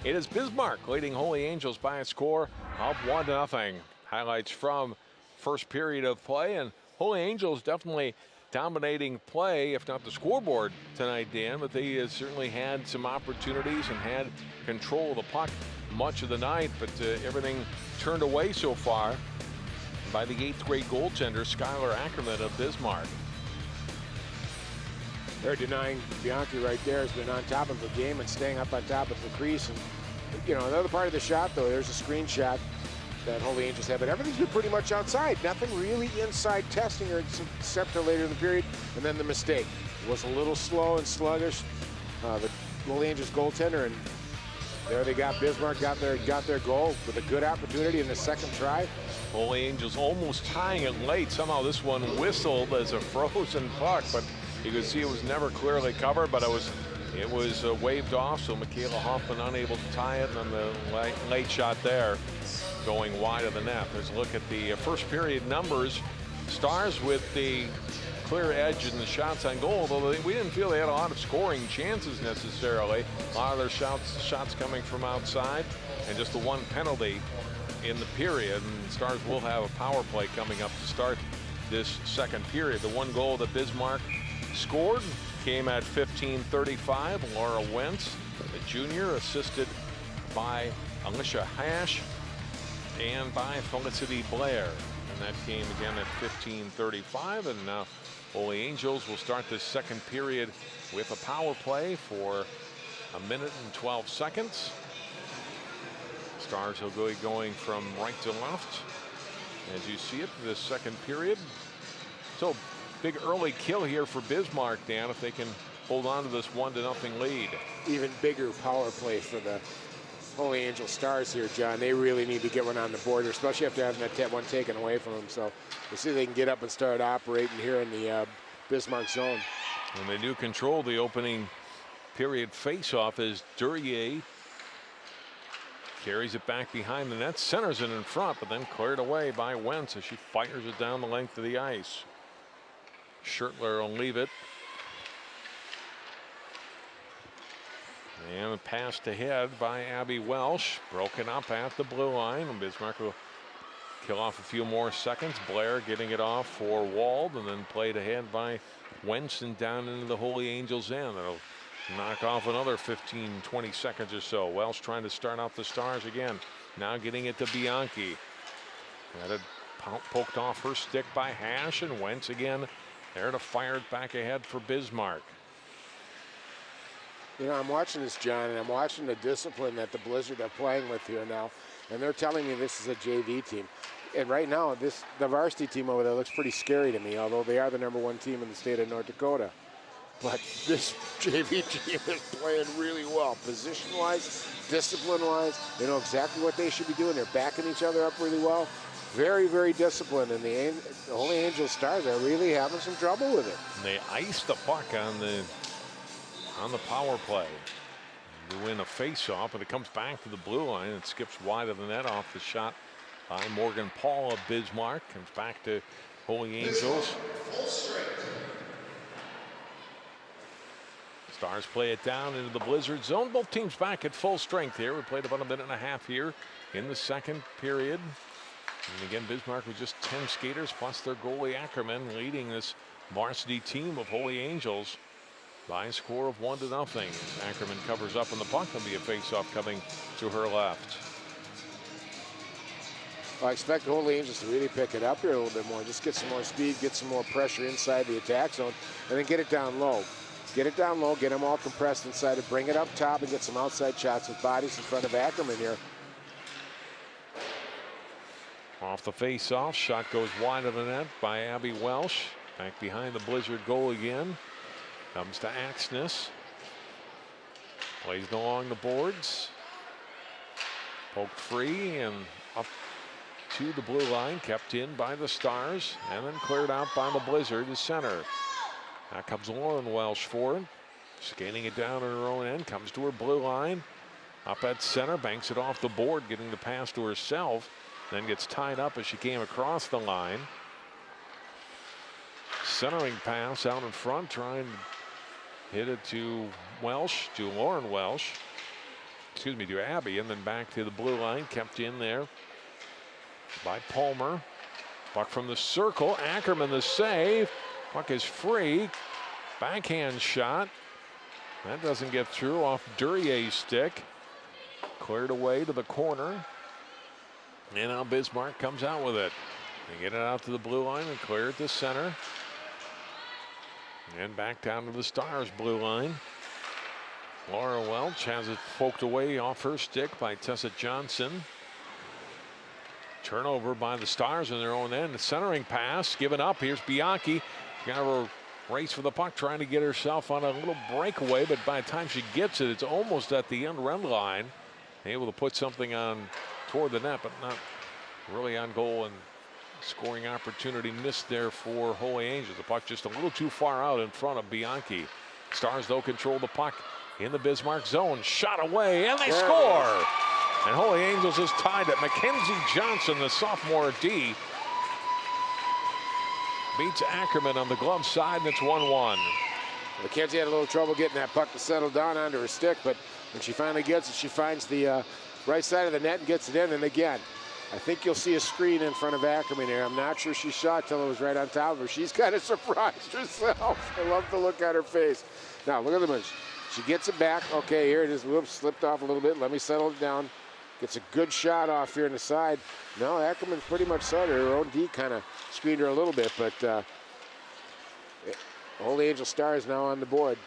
It is Bismark leading Holy Angels by a score of 1-0. Highlights from first period of play, and Holy Angels definitely dominating play, if not the scoreboard tonight, Dan, but they certainly had some opportunities and had control of the puck much of the night, but everything turned away so far by the 8th grade goaltender, Skylar Ackerman of Bismarck. They're denying Bianchi right there has been on top of the game and staying up on top of the crease. And, the other part of the shot, though, there's a screenshot that Holy Angels have, but everything's been pretty much outside. Nothing really inside testing or except for later in the period. And then the mistake. It was a little slow and sluggish. The Holy Angels goaltender, and there they got Bismarck, got their goal with a good opportunity in the second try. Holy Angels almost tying it late. Somehow this one whistled as a frozen puck, but you could see it was never clearly covered, but it was waved off, so Michaela Hoffman unable to tie it, and then the late shot there going wide of the net. There's a look at the first period numbers. Stars with the clear edge in the shots on goal, although we didn't feel they had a lot of scoring chances necessarily. A lot of their shots coming from outside, and just the one penalty in the period, and Stars will have a power play coming up to start this second period. The one goal that Bismarck scored came at 15:35. Laura Wentz, the junior, assisted by Alicia Hash and by Felicity Blair. And that came again at 15:35. And now Holy Angels will start this second period with a power play for 1 minute and 12 seconds. Stars will go going from right to left as you see it this second period. So big early kill here for Bismarck, Dan, if they can hold on to this 1-0 lead. Even bigger power play for the Holy Angel Stars here, John. They really need to get one on the board, especially after having that one taken away from them. So we'll see if they can get up and start operating here in the Bismarck zone. And they do control the opening period face-off as Duryea carries it back behind the net, centers it in front, but then cleared away by Wentz as she fires it down the length of the ice. Schertler will leave it. And passed ahead by Abby Welsh, broken up at the blue line, and Bismarck will kill off a few more seconds. Blair getting it off for Wald, and then played ahead by Wentz and down into the Holy Angels end. That'll knock off another 15-20 seconds or so. Welsh trying to start out the Stars again. Now getting it to Bianchi. Got it poked off her stick by Hash, and Wentz again there to fire it back ahead for Bismarck. You know, I'm watching this, John, and I'm watching the discipline that the Blizzard are playing with here now, and they're telling me this is a JV team. And right now, the varsity team over there looks pretty scary to me, although they are the #1 team in the state of North Dakota. But this JV team is playing really well, position-wise, discipline-wise. They know exactly what they should be doing. They're backing each other up really well. Very, very disciplined, and the Holy Angel Stars are really having some trouble with it. And they iced the puck on the power play. They win a face-off, but it comes back to the blue line and skips wide of the net off the shot by Morgan Paul of Bismarck. Comes back to Holy Angels. Stars play it down into the Blizzard zone. Both teams back at full strength here. We played about a minute and a half here in the second period. And again, Bismarck with just 10 skaters plus their goalie Ackerman leading this varsity team of Holy Angels by a score of 1-0. Ackerman covers up on the puck. There'll be a face-off coming to her left. Well, I expect the Holy Angels to really pick it up here a little bit more. Just get some more speed, get some more pressure inside the attack zone, and then get it down low. Get it down low, get them all compressed inside it, bring it up top, and get some outside shots with bodies in front of Ackerman here. Off the face-off, shot goes wide of the net by Abby Welsh. Back behind the Blizzard goal again. Comes to Axness. Plays along the boards. Poked free and up to the blue line. Kept in by the Stars. And then cleared out by the Blizzard to center. Now comes Lauren Welsh forward. Skating it down on her own end. Comes to her blue line. Up at center. Banks it off the board. Getting the pass to herself. Then gets tied up as she came across the line. Centering pass out in front. Trying to hit it to Welsh, to Lauren Welsh. Excuse me, to Abby, and then back to the blue line. Kept in there by Palmer. Puck from the circle. Ackerman the save. Puck is free. Backhand shot. That doesn't get through off Duryea's stick. Cleared away to the corner. And now Bismarck comes out with it. They get it out to the blue line and clear it to center. And back down to the Stars blue line. Laura Welch has it poked away off her stick by Tessa Johnson. Turnover by the Stars in their own end. The centering pass given up. Here's Bianchi. Got a race for the puck, trying to get herself on a little breakaway, but by the time she gets it, it's almost at the end run line. Able to put something on toward the net, but not really on goal, and scoring opportunity missed there for Holy Angels. The puck just a little too far out in front of Bianchi. Stars, though, control the puck in the Bismarck zone. Shot away, and they score! And Holy Angels is tied at Mackenzie Johnson, the sophomore D. Beats Ackerman on the glove side, and it's 1-1. Mackenzie had a little trouble getting that puck to settle down onto her stick, but when she finally gets it, she finds the right side of the net and gets it in. And again, I think you'll see a screen in front of Ackerman here. I'm not sure she shot till it was right on top of her. She's kind of surprised herself. I love the look on her face. Now, look at the move. She gets it back. Okay, here it is. Whoops, slipped off a little bit. Let me settle it down. Gets a good shot off here on the side. No, Ackerman pretty much saw her. Her own D kind of screened her a little bit, but Holy Angel Stars now on the board.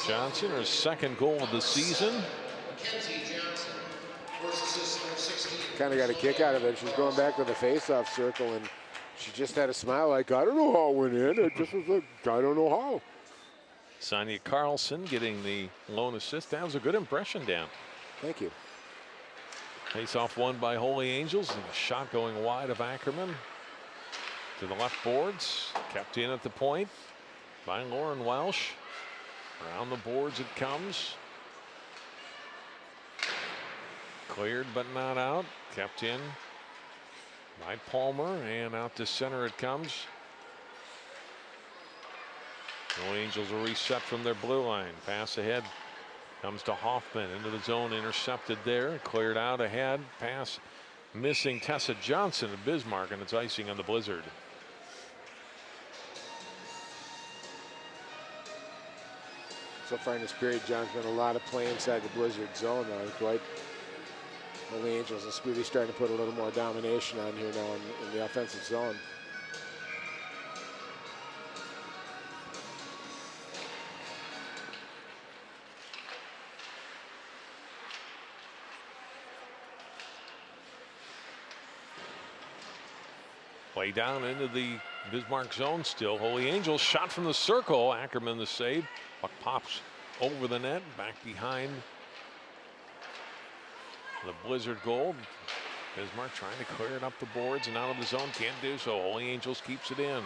Johnson, her second goal of the season. Mackenzie Johnson, first assist, number 16. kind of got a kick out of it. She's going back to the face-off circle, and she just had a smile like, I don't know how it went in. It just was like, I don't know how. Sonia Carlson getting the lone assist. That was a good impression, Dan. Thank you. Face-off won by Holy Angels. And a shot going wide of Ackerman. To the left boards. Kept in at the point by Lauren Welsh. Around the boards it comes. Cleared but not out. Kept in by Palmer, and out to center it comes. The Angels will reset from their blue line. Pass ahead comes to Hoffman into the zone, intercepted there, cleared out ahead. Pass missing Tessa Johnson of Bismark, and it's icing on the Blizzard. So far in this period, John's been a lot of play inside the Blizzard zone now. Dwight, the Angels is really starting to put a little more domination on here now in the offensive zone. Play down into the Bismarck zone still. Holy Angels shot from the circle. Ackerman the save. Puck pops over the net, back behind the Blizzard goal. Bismarck trying to clear it up the boards and out of the zone. Can't do so. Holy Angels keeps it in.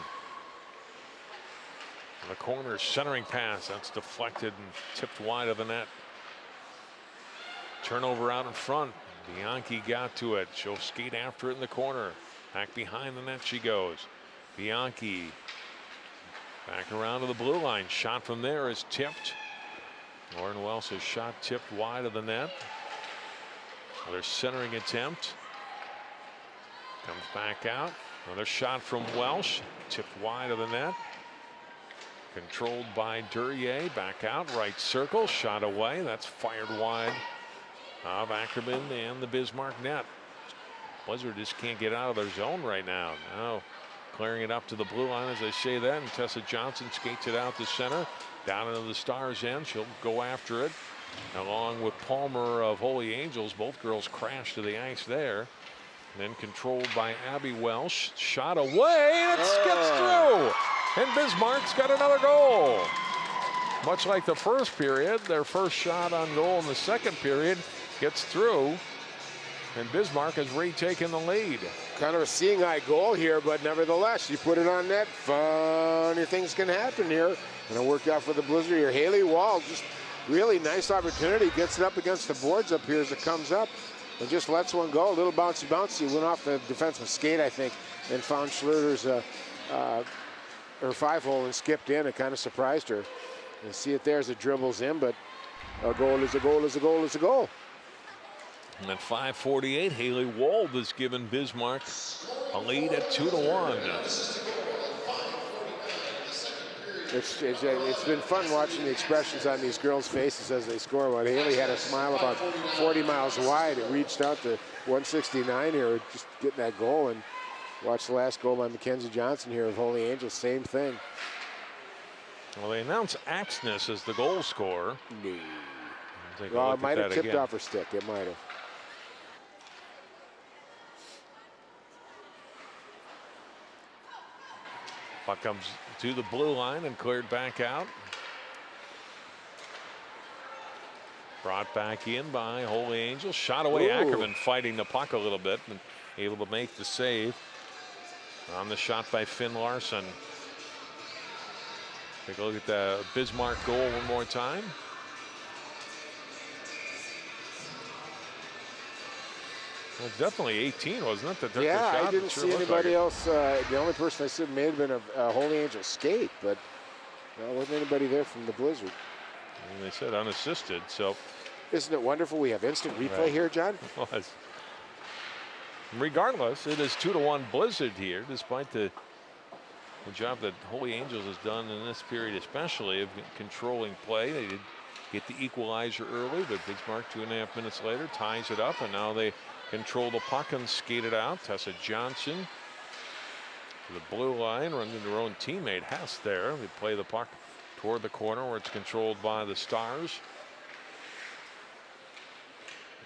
The corner centering pass. That's deflected and tipped wide of the net. Turnover out in front. Bianchi got to it. She'll skate after it in the corner. Back behind the net she goes. Bianchi back around to the blue line. Shot from there is tipped. Lauren Welsh's shot tipped wide of the net. Another centering attempt. Comes back out. Another shot from Welsh. Tipped wide of the net. Controlled by Duryea. Back out. Right circle. Shot away. That's fired wide of Ackerman and the Bismarck net. Blizzard just can't get out of their zone right now. Now clearing it up to the blue line as I say that, and Tessa Johnson skates it out to center. Down into the Stars end. She'll go after it. Along with Palmer of Holy Angels. Both girls crash to the ice there. And then controlled by Abby Welsh. Shot away, and it skips through. And Bismarck's got another goal. Much like the first period, their first shot on goal in the second period gets through. And Bismarck has retaken the lead. Kind of a seeing eye goal here, but nevertheless, you put it on net. Funny things can happen here. And it worked out for the Blizzard here. Haley Wall, just really nice opportunity. Gets it up against the boards up here as it comes up. And just lets one go. A little bouncy, bouncy. Went off the defenseman's skate, I think, and found Schluter's her 5-hole and skipped in. It kind of surprised her. And see it there as it dribbles in, but a goal is a goal is a goal is a goal. And at 5:48, Haley Wald has given Bismarck a lead at 2-1. It's been fun watching the expressions on these girls' faces as they score. But Haley had a smile about 40 miles wide. It reached out to 169 here, just getting that goal. And watch the last goal by Mackenzie Johnson here of Holy Angels. Same thing. Well, they announced Axness as the goal scorer. No. Well, it might have tipped off her stick. It might have. Puck comes to the blue line and cleared back out. Brought back in by Holy Angels. Shot away. Ooh. Ackerman fighting the puck a little bit and able to make the save on the shot by Finn Larson. Take a look at the Bismarck goal one more time. Well, definitely 18, wasn't it? That took the shot? I didn't see anybody else. The only person I said may have been a Holy Angel skate, but there wasn't anybody there from the Blizzard. And they said unassisted, so. Isn't it wonderful we have instant replay here, John? Regardless, it is 2-1 Blizzard here, despite the job that Holy Angels has done in this period, especially of controlling play. They did get the equalizer early, but Bismarck 2.5 minutes later ties it up, and now they control the puck and skate it out. Tessa Johnson to the blue line, runs into her own teammate Hess there. They play the puck toward the corner where it's controlled by the Stars.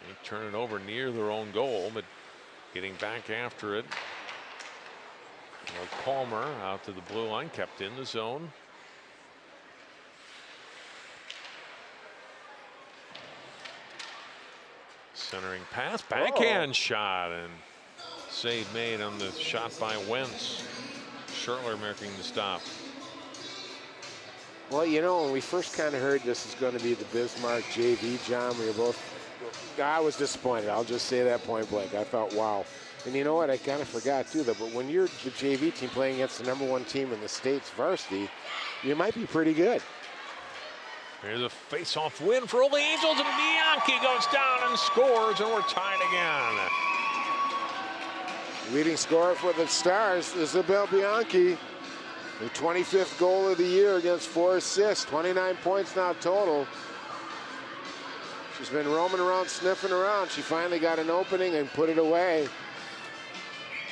They turn it over near their own goal, but getting back after it. Palmer out to the blue line, kept in the zone. Centering pass, backhand shot, and save made on the shot by Wentz. Schertler making the stop. Well, you know, when we first kind of heard this is going to be the Bismarck JV, John, we were both, I was disappointed. I'll just say that point blank. I thought, wow. And you know what? I kind of forgot, too, that but when you're the JV team playing against the #1 team in the state's varsity, you might be pretty good. Here's a face-off win for Holy Angels, and Bianchi goes down and scores, and we're tied again. Leading scorer for the Stars, Isabel Bianchi. Her 25th goal of the year against 4 assists, 29 points now total. She's been roaming around, sniffing around. She finally got an opening and put it away.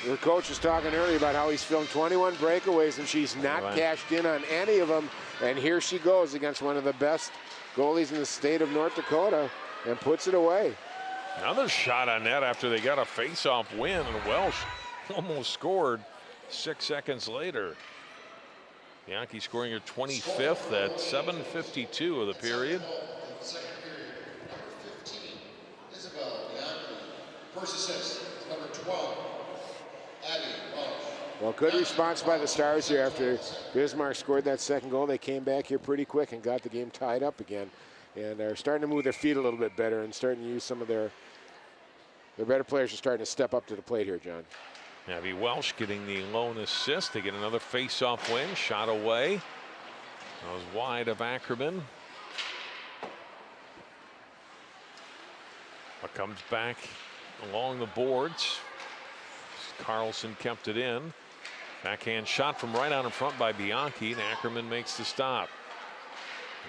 Her coach was talking earlier about how he's filmed 21 breakaways and she's not cashed in on any of them. And here she goes against one of the best goalies in the state of North Dakota and puts it away. Another shot on net after they got a face-off win, and Welsh almost scored 6 seconds later. Bianchi scoring her 25th at 7:52 of the period. First assist, number 12, Abby Welsh. Well, good response by the Stars here after Bismarck scored that second goal. They came back here pretty quick and got the game tied up again. And they're starting to move their feet a little bit better and starting to use some of their better players are starting to step up to the plate here, John. Abby Welsh getting the lone assist. They get another face-off win, shot away. That was wide of Ackerman. But comes back along the boards. Carlson kept it in. Backhand shot from right out in front by Bianchi, and Ackerman makes the stop.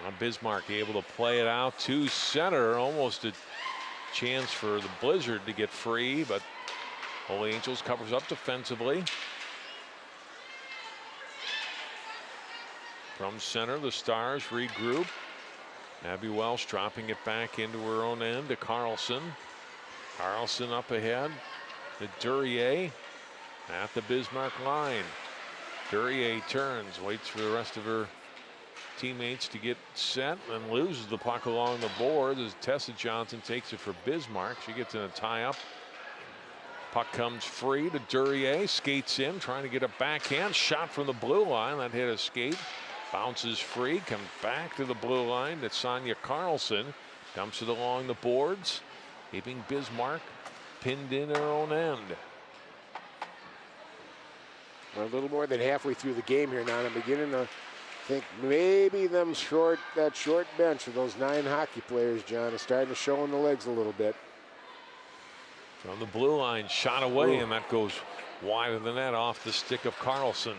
Now Bismarck able to play it out to center. Almost a chance for the Blizzard to get free, but Holy Angels covers up defensively. From center, the Stars regroup. Abby Welsh dropping it back into her own end to Carlson. Carlson up ahead to Duryea at the Bismarck line. Duryea turns, waits for the rest of her teammates to get set, and loses the puck along the boards as Tessa Johnson takes it for Bismarck. She gets in a tie-up. Puck comes free to Duryea, skates in, trying to get a backhand shot from the blue line. That hit a skate, bounces free, comes back to the blue line to Sonia Carlson. Dumps it along the boards, keeping Bismarck pinned in her own end. We're a little more than halfway through the game here now, and I'm beginning to think maybe that short bench of those 9 hockey players, John, is starting to show in the legs a little bit. From the blue line, shot away, and that goes wide of the net off the stick of Carlson.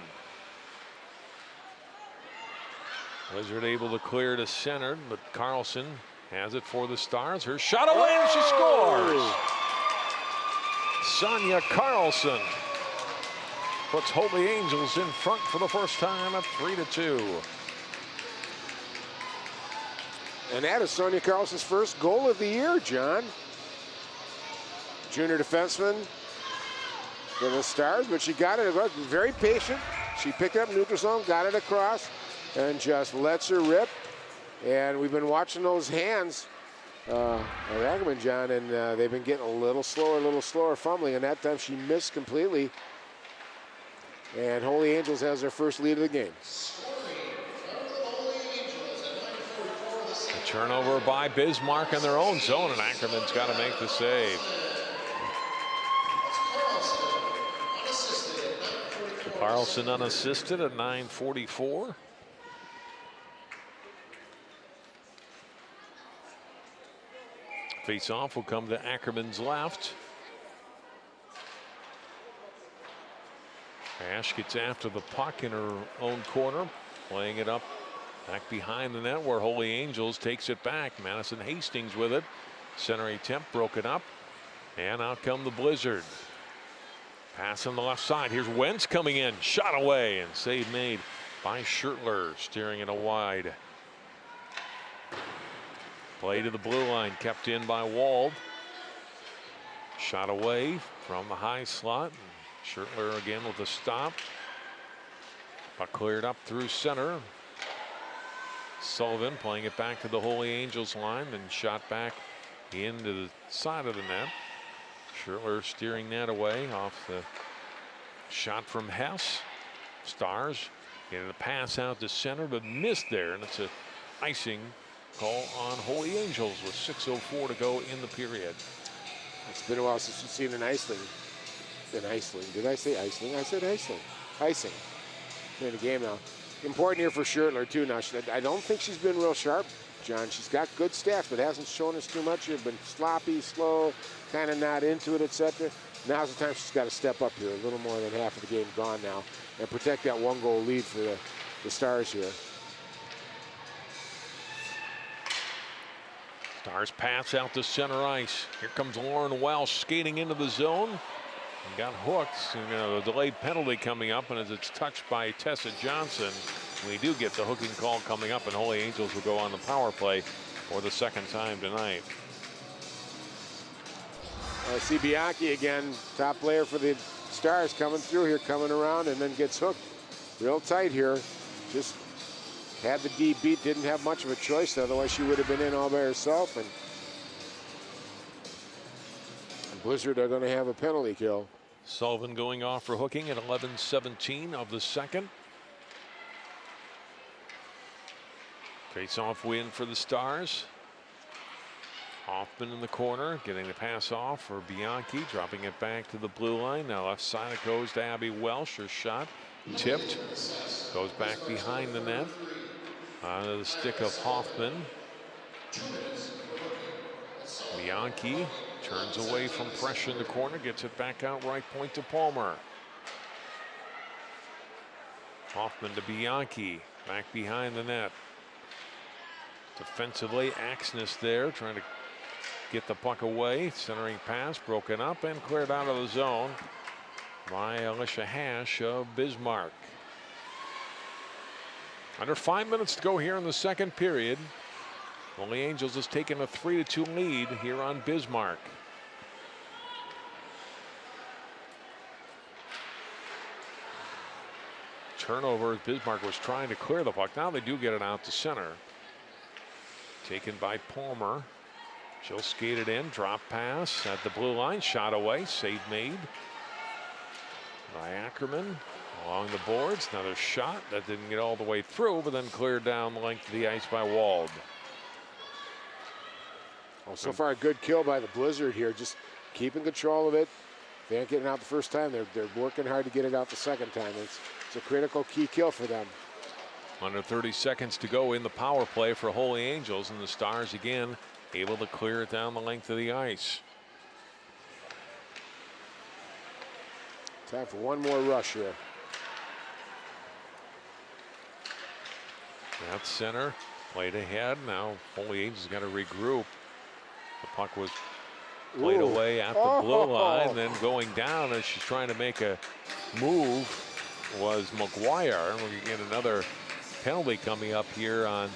Blizzard able to clear to center, but Carlson has it for the Stars. Her shot away, and she scores! Sonia Carlson puts Holy Angels in front for the first time at 3-2. And that is Sonia Carlson's first goal of the year, John. Junior defenseman for the Stars, but she got it across, very patient. She picked it up neutral zone, got it across, and just lets her rip. And we've been watching those hands of Ackerman, John, and they've been getting a little slower fumbling, and that time she missed completely. And Holy Angels has their first lead of the game. A turnover by Bismarck in their own zone, and Ackerman's got to make the save. Carlson unassisted at 9:44. Face-off will come to Ackerman's left. Ash gets after the puck in her own corner, playing it up back behind the net where Holy Angels takes it back. Madison Hastings with it. Center attempt broken up, and out come the Blizzard. Pass on the left side. Here's Wentz coming in, shot away, and save made by Schertler, steering it wide. Play to the blue line, kept in by Wald. Shot away from the high slot. Schertler again with the stop. Puck cleared up through center. Sullivan playing it back to the Holy Angels line, then shot back into the side of the net. Schertler steering that away off the shot from Hess. Stars getting the pass out to center, but missed there, and it's a icing call on Holy Angels with 6:04 to go in the period. It's been a while since we've seen an Iceling. Did I say Iceling? I said Iceling. Icing. In the game now. Important here for Schertler too. Now I don't think she's been real sharp, John. She's got good stats, but hasn't shown us too much here. Been sloppy, slow, kind of not into it, etc. Now's the time she's got to step up here. A little more than half of the game gone now, and protect that 1-goal lead for the Stars here. Stars pass out to center ice. Here comes Lauren Welsh skating into the zone. And got hooked. The delayed penalty coming up, and as it's touched by Tessa Johnson, we do get the hooking call coming up, and Holy Angels will go on the power play for the second time tonight. See Bianchi again, top player for the Stars, coming through here, coming around, and then gets hooked real tight here. Just had the D beat, didn't have much of a choice, otherwise she would have been in all by herself. And Blizzard are going to have a penalty kill. Sullivan going off for hooking at 11:17 of the second. Face-off win for the Stars. Hoffman in the corner, getting the pass off for Bianchi, dropping it back to the blue line. Now left side it goes to Abby Welsh. Her shot tipped, goes back behind the net. Onto the stick of Hoffman. Bianchi turns away from pressure in the corner, gets it back out right point to Palmer. Hoffman to Bianchi, back behind the net. Defensively, Axness there, trying to get the puck away. Centering pass, broken up and cleared out of the zone by Alicia Hash of Bismarck. Under 5 minutes to go here in the second period. Holy Angels has taken a 3-2 lead here on Bismarck. Turnover. Bismarck was trying to clear the puck. Now they do get it out to center. Taken by Palmer. She'll skate it in. Drop pass at the blue line. Shot away. Save made by Ackerman. Along the boards. Another shot that didn't get all the way through, but then cleared down the length of the ice by Wald. Well, so far a good kill by the Blizzard here, just keeping control of it. They aren't getting out the first time. They're working hard to get it out the second time. It's a critical key kill for them. Under 30 seconds to go in the power play for Holy Angels, and the Stars again able to clear it down the length of the ice. Time for one more rush here. That's center, played ahead. Now Holy Angels got to regroup. The puck was played away at the blue line, then going down as she's trying to make a move was McGuire. And we're going to get another penalty coming up here on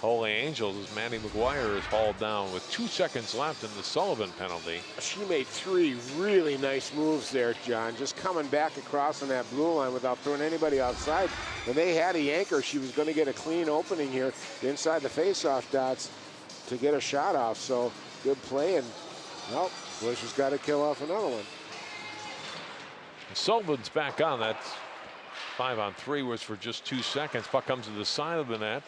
Holy Angels as Maddie McGuire is hauled down with 2 seconds left in the Sullivan penalty. She made 3 really nice moves there, John, just coming back across on that blue line without throwing anybody outside. When they had a yanker, she was going to get a clean opening here inside the face-off dots to get a shot off. So good play, and well, Bush has got to kill off another one. Sullivan's back on. That 5-on-3 was for just 2 seconds. Puck comes to the side of the net,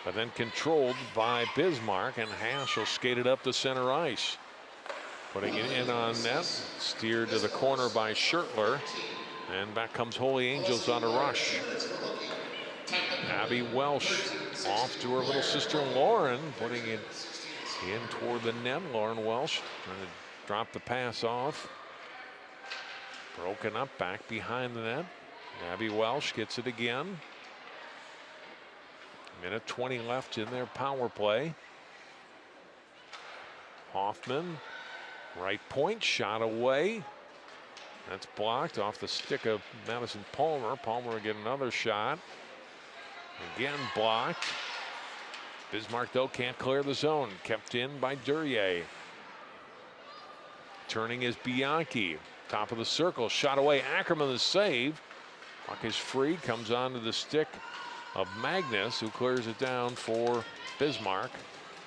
but then controlled by Bismarck, and Hash will skate it up the center ice. Putting it in on net, steered to the corner by Schertler, and back comes Holy Angels on a rush. Abby Welsh off to her little sister Lauren, putting it in toward the net. Lauren Welsh trying to drop the pass off. Broken up back behind the net. Abby Welsh gets it again. Minute 20 left in their power play. Hoffman, right point, shot away. That's blocked off the stick of Madison Palmer. Palmer will get another shot. Again blocked. Bismarck, though, can't clear the zone. Kept in by Duryea. Turning is Bianchi. Top of the circle, shot away. Ackerman the save. Puck is free, comes onto the stick of Magnus, who clears it down for Bismarck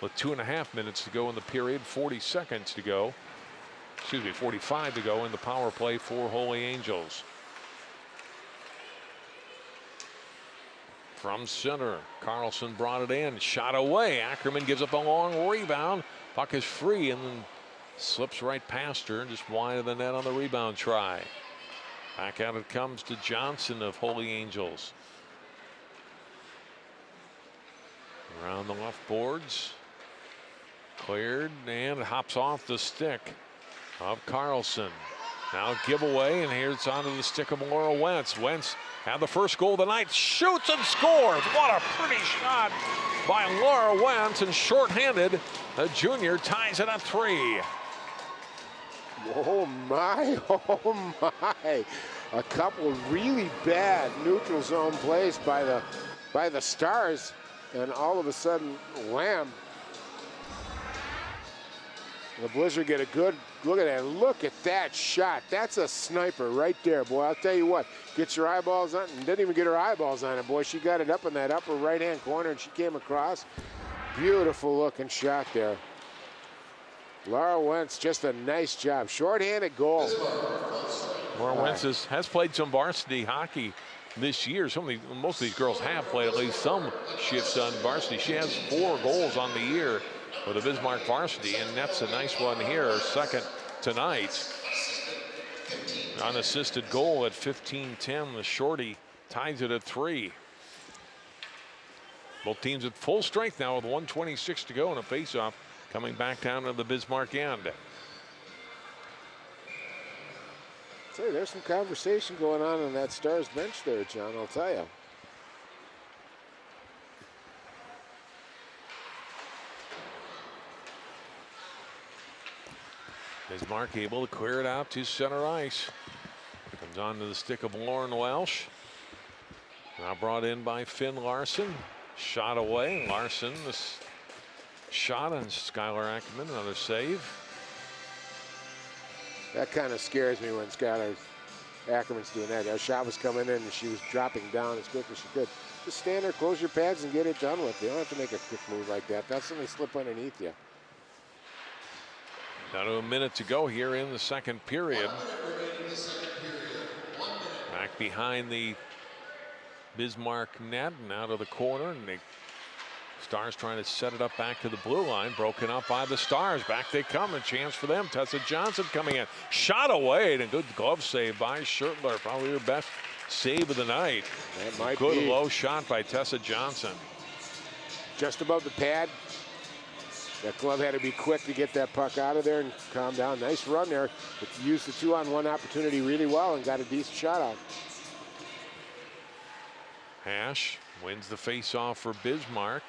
with 2.5 minutes to go in the period, 40 seconds to go. Excuse me, 45 to go in the power play for Holy Angels. From center, Carlson brought it in, shot away. Ackerman gives up a long rebound. Puck is free and then slips right past her and just wide of the net on the rebound try. Back out it comes to Johnson of Holy Angels. Around the left boards. Cleared and hops off the stick of Carlson. Now giveaway, and here's onto the stick of Laura Wentz. Wentz had the first goal of the night, shoots and scores. What a pretty shot by Laura Wentz, and shorthanded, the junior ties it at 3. Oh my, oh my. A couple really bad neutral zone plays by the Stars, and all of a sudden, wham. The Blizzard get a good look at that. Look at that shot. That's a sniper right there, boy. I'll tell you what. Get your eyeballs on it. And didn't even get her eyeballs on it, boy. She got it up in that upper right-hand corner, and she came across. Beautiful looking shot there. Laura Wentz, just a nice job. Short-handed goal. Laura Wentz has played some varsity hockey this year. Most of these girls have played at least some shifts on varsity. She has 4 goals on the year for the Bismarck varsity, and that's a nice one here. Her second tonight. Unassisted goal at 15-10. The shorty ties it at 3. Both teams at full strength now with 1:26 to go and a faceoff coming back down to the Bismarck end. Say, there's some conversation going on that Stars bench there, John, I'll tell you. Bismarck able to clear it out to center ice. Comes onto the stick of Lauren Welsh. Now brought in by Finn Larson. Shot away. Larson, this shot on Skylar Ackerman. Another save. That kind of scares me when Skylar Ackerman's doing that. That shot was coming in and she was dropping down as quick as she could. Just stand there, close your pads, and get it done with. You don't have to make a quick move like that. That's when they slip underneath you. Down to a minute to go here in the second period. Back behind the Bismarck net and out of the corner. And the Stars trying to set it up back to the blue line. Broken up by the Stars. Back they come. A chance for them. Tessa Johnson coming in. Shot away. And a good glove save by Schertler. Probably her best save of the night. That might good be. Low shot by Tessa Johnson. Just above the pad. That glove had to be quick to get that puck out of there and calm down. Nice run there. But used the 2-on-1 opportunity really well and got a decent shot out. Hash wins the face-off for Bismarck.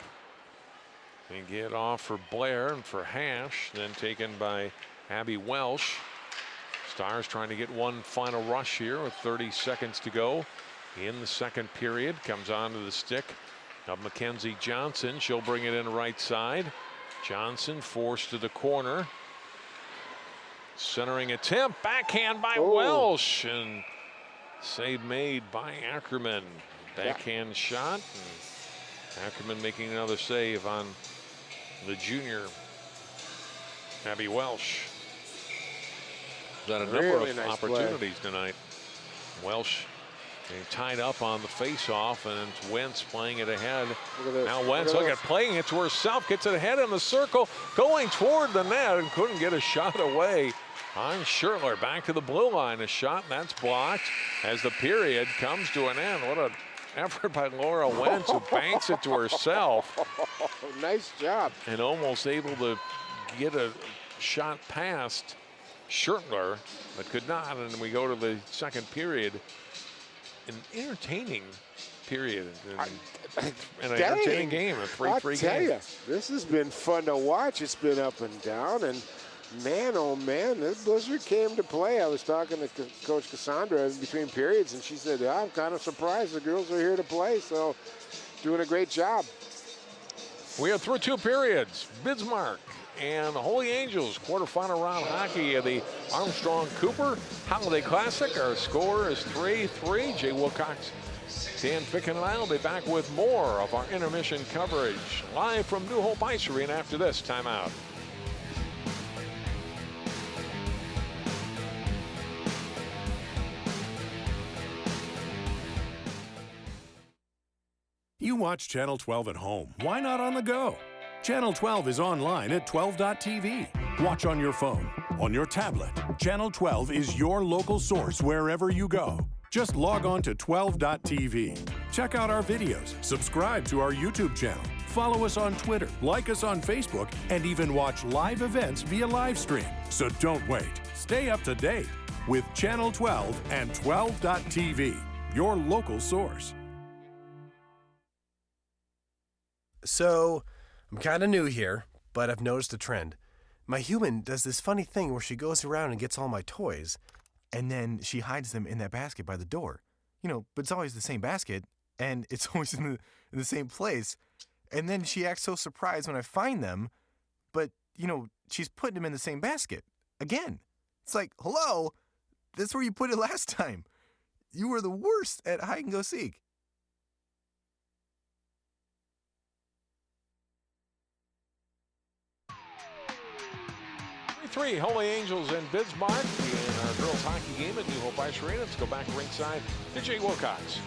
They get off for Blair and for Hash, then taken by Abby Welsh. Stars trying to get one final rush here with 30 seconds to go in the second period. Comes onto the stick of Mackenzie Johnson. She'll bring it in right side. Johnson forced to the corner. Centering attempt, backhand by Welsh, and save made by Ackerman. Backhand shot, and Ackerman making another save on the junior Abby Welsh. Got a number of nice opportunities tonight. Welsh getting tied up on the face-off, and it's Wentz playing it ahead. Now Wentz, look at playing it to herself, gets it ahead in the circle, going toward the net, and couldn't get a shot away on Schertler. Back to the blue line, a shot, and that's blocked as the period comes to an end. What an effort by Laura Wentz, who banks it to herself. Nice job. And almost able to get a shot past Schertler, but could not. And we go to the second period. An entertaining period and an entertaining game, a 3-3 game. I'll tell you, this has been fun to watch. It's been up and down, and man, oh man, this Blizzard came to play. I was talking to Coach Cassandra in between periods, and she said, I'm kind of surprised the girls are here to play, so doing a great job. We are through 2 periods. Bismark and the Holy Angels quarterfinal round hockey of the Armstrong Cooper Holiday Classic. Our score is 3-3. Jay Wilcox, Dan Ficken, and I will be back with more of our intermission coverage live from New Hope Ice Arena after this timeout. You watch Channel 12 at home. Why not on the go? Channel 12 is online at 12.tv. Watch on your phone, on your tablet. Channel 12 is your local source wherever you go. Just log on to 12.tv. Check out our videos, subscribe to our YouTube channel, follow us on Twitter, like us on Facebook, and even watch live events via live stream. So don't wait. Stay up to date with Channel 12 and 12.tv, your local source. So, I'm kind of new here, but I've noticed a trend. My human does this funny thing where she goes around and gets all my toys, and then she hides them in that basket by the door. You know, but it's always the same basket, and it's always in the same place. And then she acts so surprised when I find them, but, you know, she's putting them in the same basket. Again. It's like, hello? That's where you put it last time. You were the worst at hide and go seek. Holy Angels and Bismark in our girls hockey game at New Hope Ice Arena. Let's go back ringside to Jay Wilcox.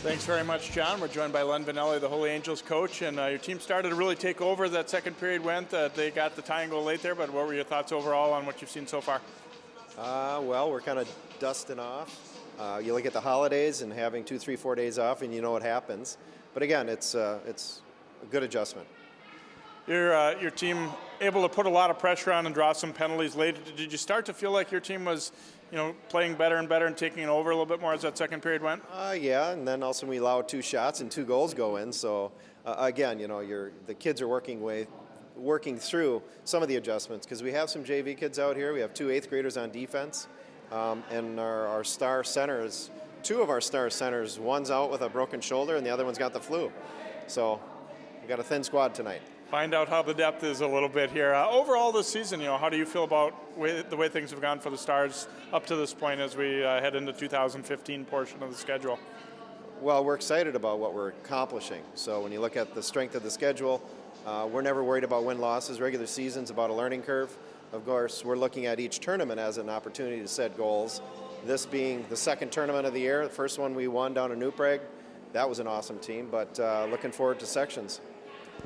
Thanks very much, John. We're joined by Len Vanelli, the Holy Angels coach, and your team started to really take over. That second period went. They got the tying goal late there, but what were your thoughts overall on what you've seen so far? Well, we're kind of dusting off. You look at the holidays and having 2, 3, 4 days off, and you know what happens. But again, it's a good adjustment. Your team able to put a lot of pressure on and draw some penalties late. Did you start to feel like your team was, playing better and better and taking it over a little bit more as that second period went? Yeah, and then also we allowed 2 shots and 2 goals go in. So again, the kids are working through some of the adjustments because we have some JV kids out here. We have 2 8th graders on defense, and our star centers, 2 of our star centers, one's out with a broken shoulder and the other one's got the flu. So we got a thin squad tonight. Find out how the depth is a little bit here. Overall this season, how do you feel about the way things have gone for the Stars up to this point as we head into 2015 portion of the schedule? Well, we're excited about what we're accomplishing. So when you look at the strength of the schedule, we're never worried about win-losses. Regular season's about a learning curve. Of course, we're looking at each tournament as an opportunity to set goals. This being the second tournament of the year, the first one we won down in New Prague. That was an awesome team, but looking forward to sections.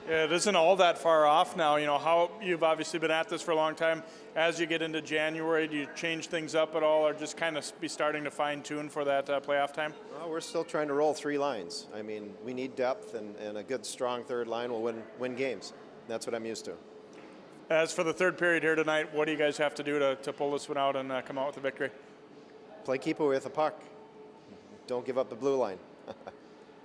Yeah, it isn't all that far off now. How you've obviously been at this for a long time. As you get into January, do you change things up at all or just kind of be starting to fine-tune for that playoff time? Well, we're still trying to roll 3 lines. I mean, we need depth, and a good, strong third line will win games. That's what I'm used to. As for the third period here tonight, what do you guys have to do to pull this one out and come out with a victory? Play keeper with a puck. Don't give up the blue line.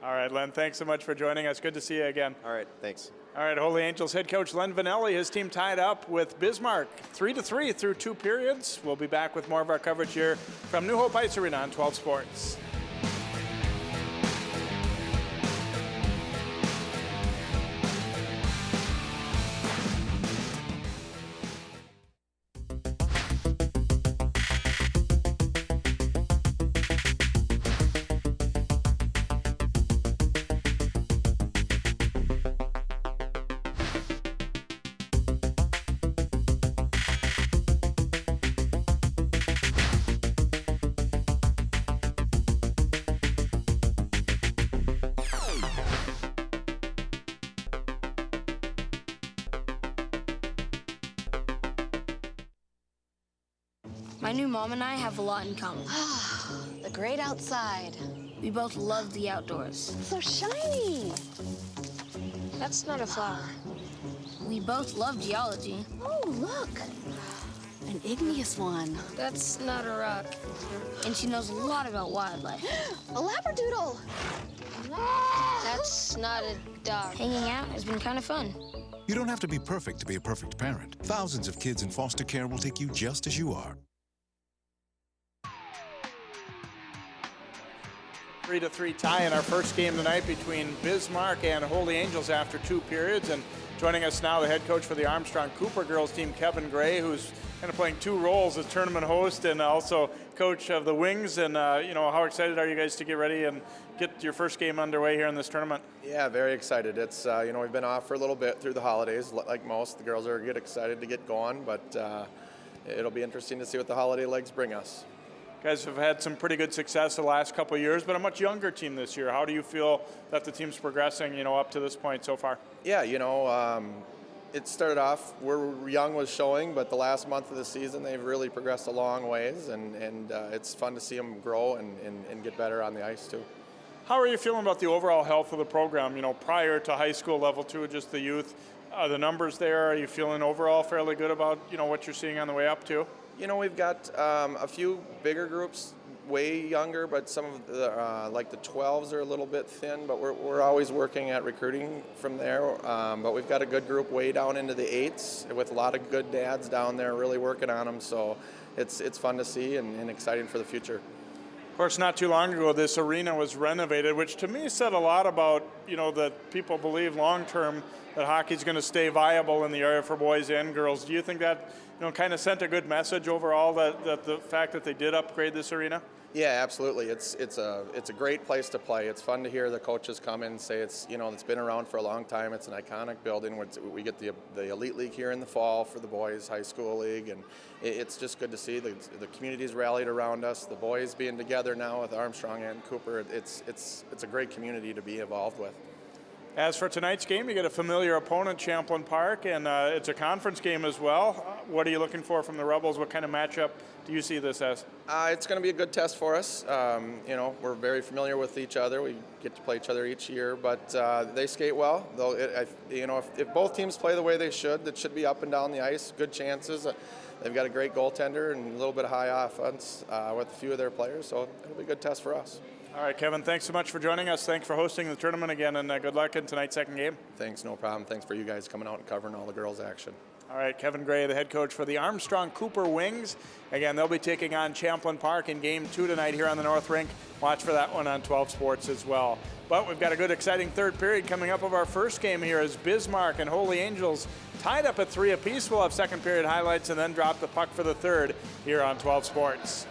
All right, Len, thanks so much for joining us. Good to see you again. All right, thanks. All right, Holy Angels head coach Len Vanelli, his team tied up with Bismarck 3-3 through 2 periods. We'll be back with more of our coverage here from New Hope Ice Arena on 12 Sports. My new mom and I have a lot in common. The great outside. We both love the outdoors. So shiny. That's not a flower. We both love geology. Oh, look. An igneous one. That's not a rock. And she knows a lot about wildlife. A labradoodle. That's not a dog. Hanging out has been kind of fun. You don't have to be perfect to be a perfect parent. Thousands of kids in foster care will take you just as you are. 3-3 tie in our first game tonight between Bismarck and Holy Angels after 2 periods. And joining us now, the head coach for the Armstrong Cooper girls team, Kevin Gray, who's kind of playing 2 roles as tournament host and also coach of the Wings. And, how excited are you guys to get ready and get your first game underway here in this tournament? Yeah, very excited. It's, we've been off for a little bit through the holidays, like most. The girls are excited to get going, but it'll be interesting to see what the holiday legs bring us. Guys have had some pretty good success the last couple of years, but a much younger team this year. How do you feel that the team's progressing, up to this point so far? Yeah, it started off where young was showing, but the last month of the season they've really progressed a long ways, and it's fun to see them grow and get better on the ice too. How are you feeling about the overall health of the program, prior to high school level 2, just the youth? Are the numbers there? Are you feeling overall fairly good about, what you're seeing on the way up too? We've got a few bigger groups, way younger, but some of the like the 12s are a little bit thin, but we're always working at recruiting from there. But we've got a good group way down into the 8s with a lot of good dads down there really working on them. So it's fun to see and exciting for the future. Of course, not too long ago, this arena was renovated, which to me said a lot about, that people believe long-term that hockey's going to stay viable in the area for boys and girls. Do you think that, kind of sent a good message overall that the fact that they did upgrade this arena? Yeah, absolutely. It's a great place to play. It's fun to hear the coaches come in and say it's been around for a long time. It's an iconic building. We get the Elite League here in the fall for the boys high school league, and it's just good to see the community's rallied around us. The boys being together now with Armstrong and Cooper. It's a great community to be involved with. As for tonight's game, you get a familiar opponent, Champlain Park, and it's a conference game as well. What are you looking for from the Rebels? What kind of matchup do you see this as? It's going to be a good test for us. We're very familiar with each other. We get to play each other each year, but they skate well. Though, if both teams play the way they should, it should be up and down the ice. Good chances. They've got a great goaltender and a little bit of high offense with a few of their players, so it'll be a good test for us. All right, Kevin, thanks so much for joining us. Thanks for hosting the tournament again, and good luck in tonight's second game. Thanks, no problem. Thanks for you guys coming out and covering all the girls' action. All right, Kevin Gray, the head coach for the Armstrong Cooper Wings. Again, they'll be taking on Champlain Park in Game 2 tonight here on the North Rink. Watch for that one on 12 Sports as well. But we've got a good, exciting third period coming up of our first game here as Bismarck and Holy Angels tied up at 3 apiece. We'll have second period highlights and then drop the puck for the third here on 12 Sports.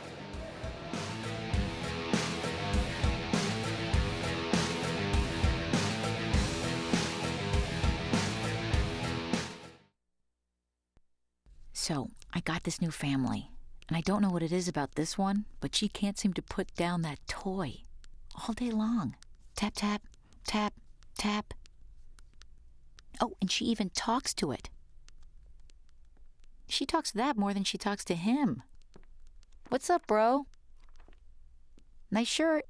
So, I got this new family, and I don't know what it is about this one, but she can't seem to put down that toy all day long. Tap, tap, tap, tap. Oh, and she even talks to it. She talks to that more than she talks to him. What's up, bro? Nice shirt.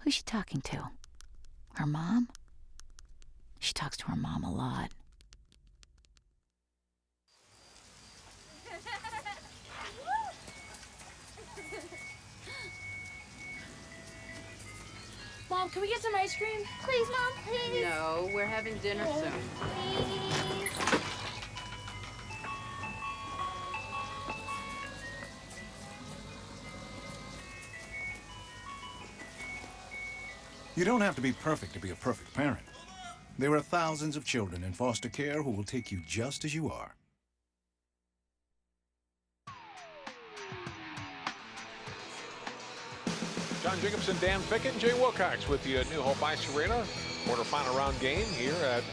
Who's she talking to? Her mom? She talks to her mom a lot. Mom, can we get some ice cream? Please, Mom, please. No, we're having dinner soon. Please. You don't have to be perfect to be a perfect parent. There are thousands of children in foster care who will take you just as you are. John Jacobson, Dan Fickett, and Jay Wilcox with the New Hope Ice Arena quarterfinal round game here at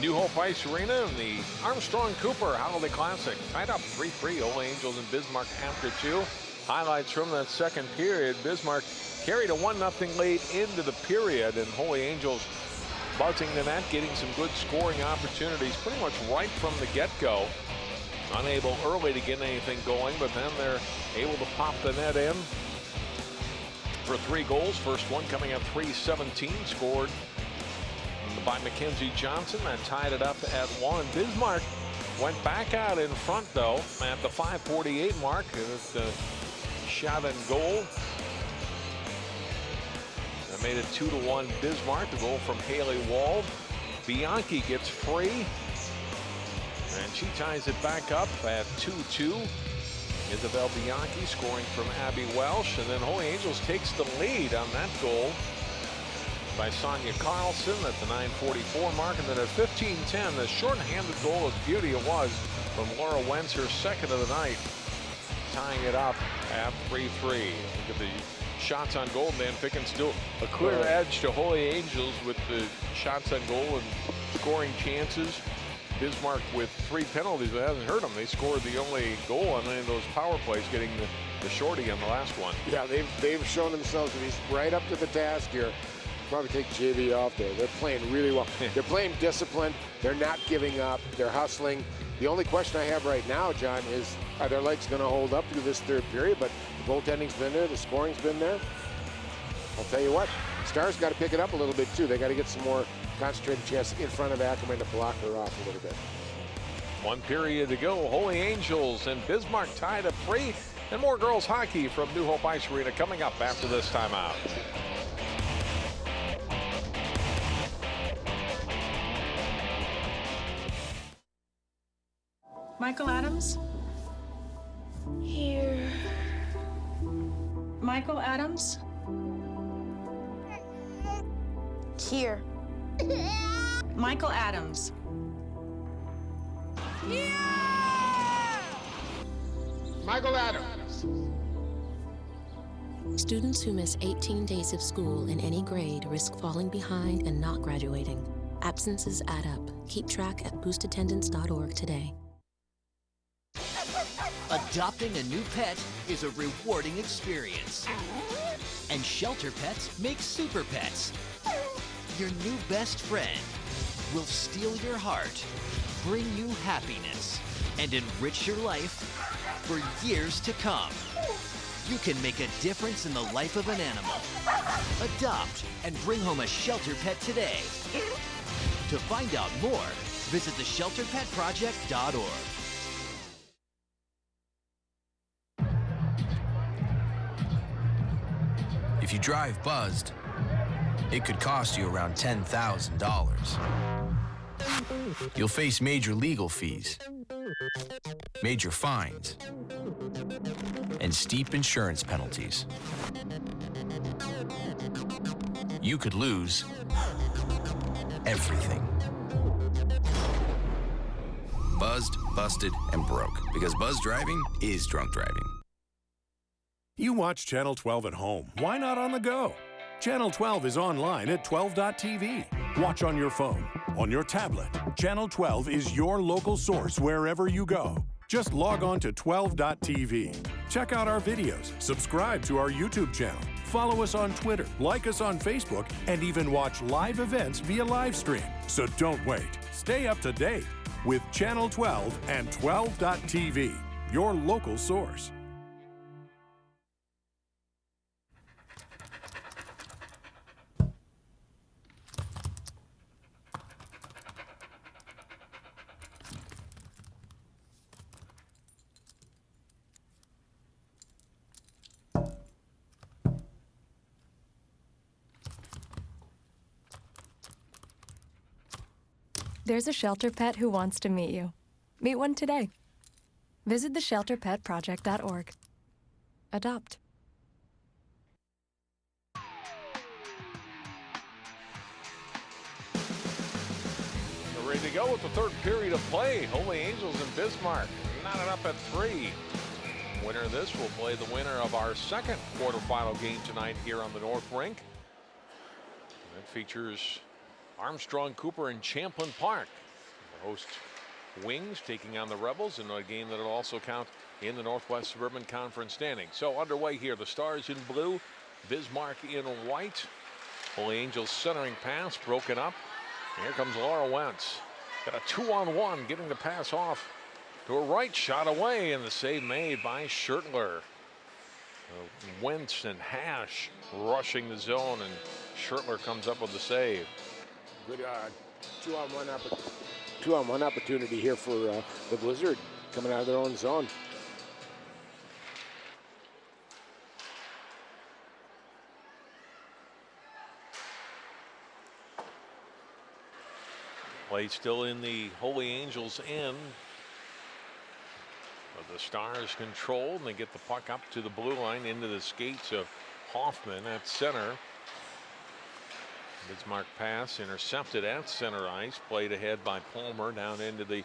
New Hope Ice Arena in the Armstrong Cooper Holiday Classic. Tied up 3-3, Holy Angels and Bismarck after 2. Highlights from that second period. Bismarck carried a 1-0 lead into the period, and Holy Angels buzzing the net, getting some good scoring opportunities pretty much right from the get-go. Unable early to get anything going, but then they're able to pop the net in for 3 goals. First one coming at 3:17, scored by Mackenzie Johnson. That tied it up at 1. Bismarck went back out in front, though, at the 5:48 mark. It shot and goal. That made it 2-1 Bismarck. The goal from Haley Wald. Bianchi gets free, and she ties it back up at 2-2. Isabel Bianchi scoring from Abby Welsh, and then Holy Angels takes the lead on that goal by Sonia Carlson at the 9:44 mark, and then at 15:10, the shorthanded goal of beauty it was from Laura Wentz, her second of the night, tying it up at 3-3. Look at the shots on goal. Dan Pickens still a clear edge to Holy Angels with the shots on goal and scoring chances. Bismarck with 3 penalties, but hasn't hurt them. They scored the only goal on any of those power plays, getting the shorty on the last one. Yeah, they've shown themselves to be right up to the task here. Probably take JV off there. They're playing really well. They're playing disciplined. They're not giving up. They're hustling. The only question I have right now, John, is are their legs going to hold up through this third period? But the goaltending's been there. The scoring's been there. I'll tell you what, Stars got to pick it up a little bit, too. They got to get some more concentrated chance in front of Ackerman to block her off a little bit. 1 period to go. Holy Angels and Bismarck tied at 3. And more girls hockey from New Hope Ice Arena coming up after this timeout. Michael Adams? Here. Michael Adams? Here. Michael Adams. Michael Adams. Students who miss 18 days of school in any grade risk falling behind and not graduating. Absences add up. Keep track at boostattendance.org today. Adopting a new pet is a rewarding experience. And Shelter Pets makes super pets. Your new best friend will steal your heart, bring you happiness, and enrich your life for years to come. You can make a difference in the life of an animal. Adopt and bring home a Shelter Pet today. To find out more, visit theshelterpetproject.org. If you drive buzzed, it could cost you around $10,000. You'll face major legal fees, major fines, and steep insurance penalties. You could lose everything. Buzzed, busted, and broke. Because buzz driving is drunk driving. You watch Channel 12 at home. Why not on the go? Channel 12 is online at 12.tv. Watch on your phone, on your tablet. Channel 12 is your local source wherever you go. Just log on to 12.tv. Check out our videos, subscribe to our YouTube channel, follow us on Twitter, like us on Facebook, and even watch live events via live stream. So don't wait. Stay up to date with Channel 12 and 12.tv, your local source. There's a shelter pet who wants to meet you. Meet one today. Visit theshelterpetproject.org. Adopt. We're ready to go with the third period of play. Holy Angels and Bismarck knotted up at 3. Winner of this will play the winner of our second quarterfinal game tonight here on the North Rink. It features Armstrong Cooper and Champlin Park. The host Wings taking on the Rebels in a game that will also count in the Northwest Suburban Conference standing. So underway here, the Stars in blue, Bismarck in white. Holy Angels centering pass broken up. Here comes Laura Wentz. Got a 2-on-1, getting the pass off to a right, shot away, and the save made by Schertler. Wentz and Hash rushing the zone, and Schertler comes up with the save. Good two-on-one opportunity here for the Blizzard coming out of their own zone. Play still in the Holy Angels end. But the Stars control, and they get the puck up to the blue line into the skates of Hoffman at center. Bismarck pass intercepted at center ice, played ahead by Palmer down into the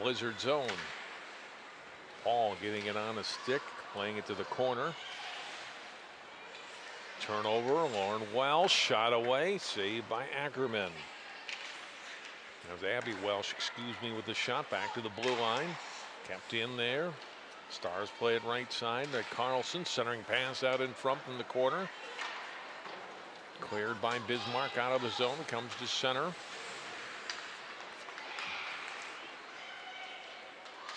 Blizzard zone. Paul getting it on a stick, playing it to the corner. Turnover, Lauren Welsh shot away, saved by Ackerman. That was Abby Welsh, excuse me, with the shot back to the blue line. Kept in there. Stars play it right side. Carlson centering pass out in front from the corner. Cleared by Bismarck out of the zone, comes to center.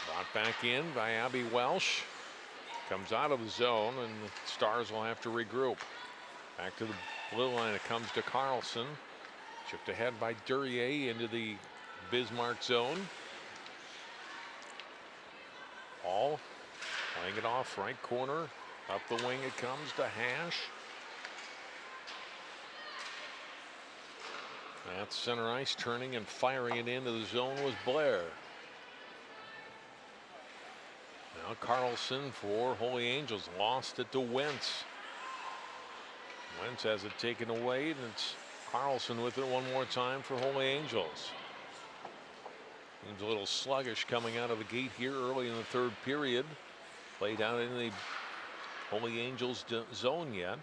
Brought back in by Abby Welsh. Comes out of the zone, and the Stars will have to regroup. Back to the blue line, it comes to Carlson. Chipped ahead by Duryea into the Bismarck zone. Paul playing it off right corner. Up the wing it comes to Hash. At center ice, turning and firing it into the zone was Blair. Now Carlson for Holy Angels, lost it to Wentz. Wentz has it taken away, and it's Carlson with it one more time for Holy Angels. Seems a little sluggish coming out of the gate here early in the third period. Played out in the Holy Angels zone yet.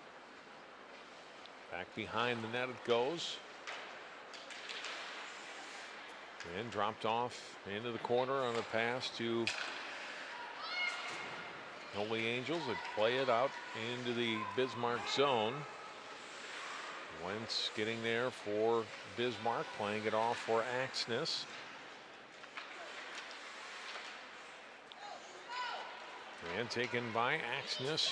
Back behind the net it goes. And dropped off into the corner on a pass to Holy Angels. That play it out into the Bismarck zone. Wentz getting there for Bismarck, playing it off for Axness. And taken by Axness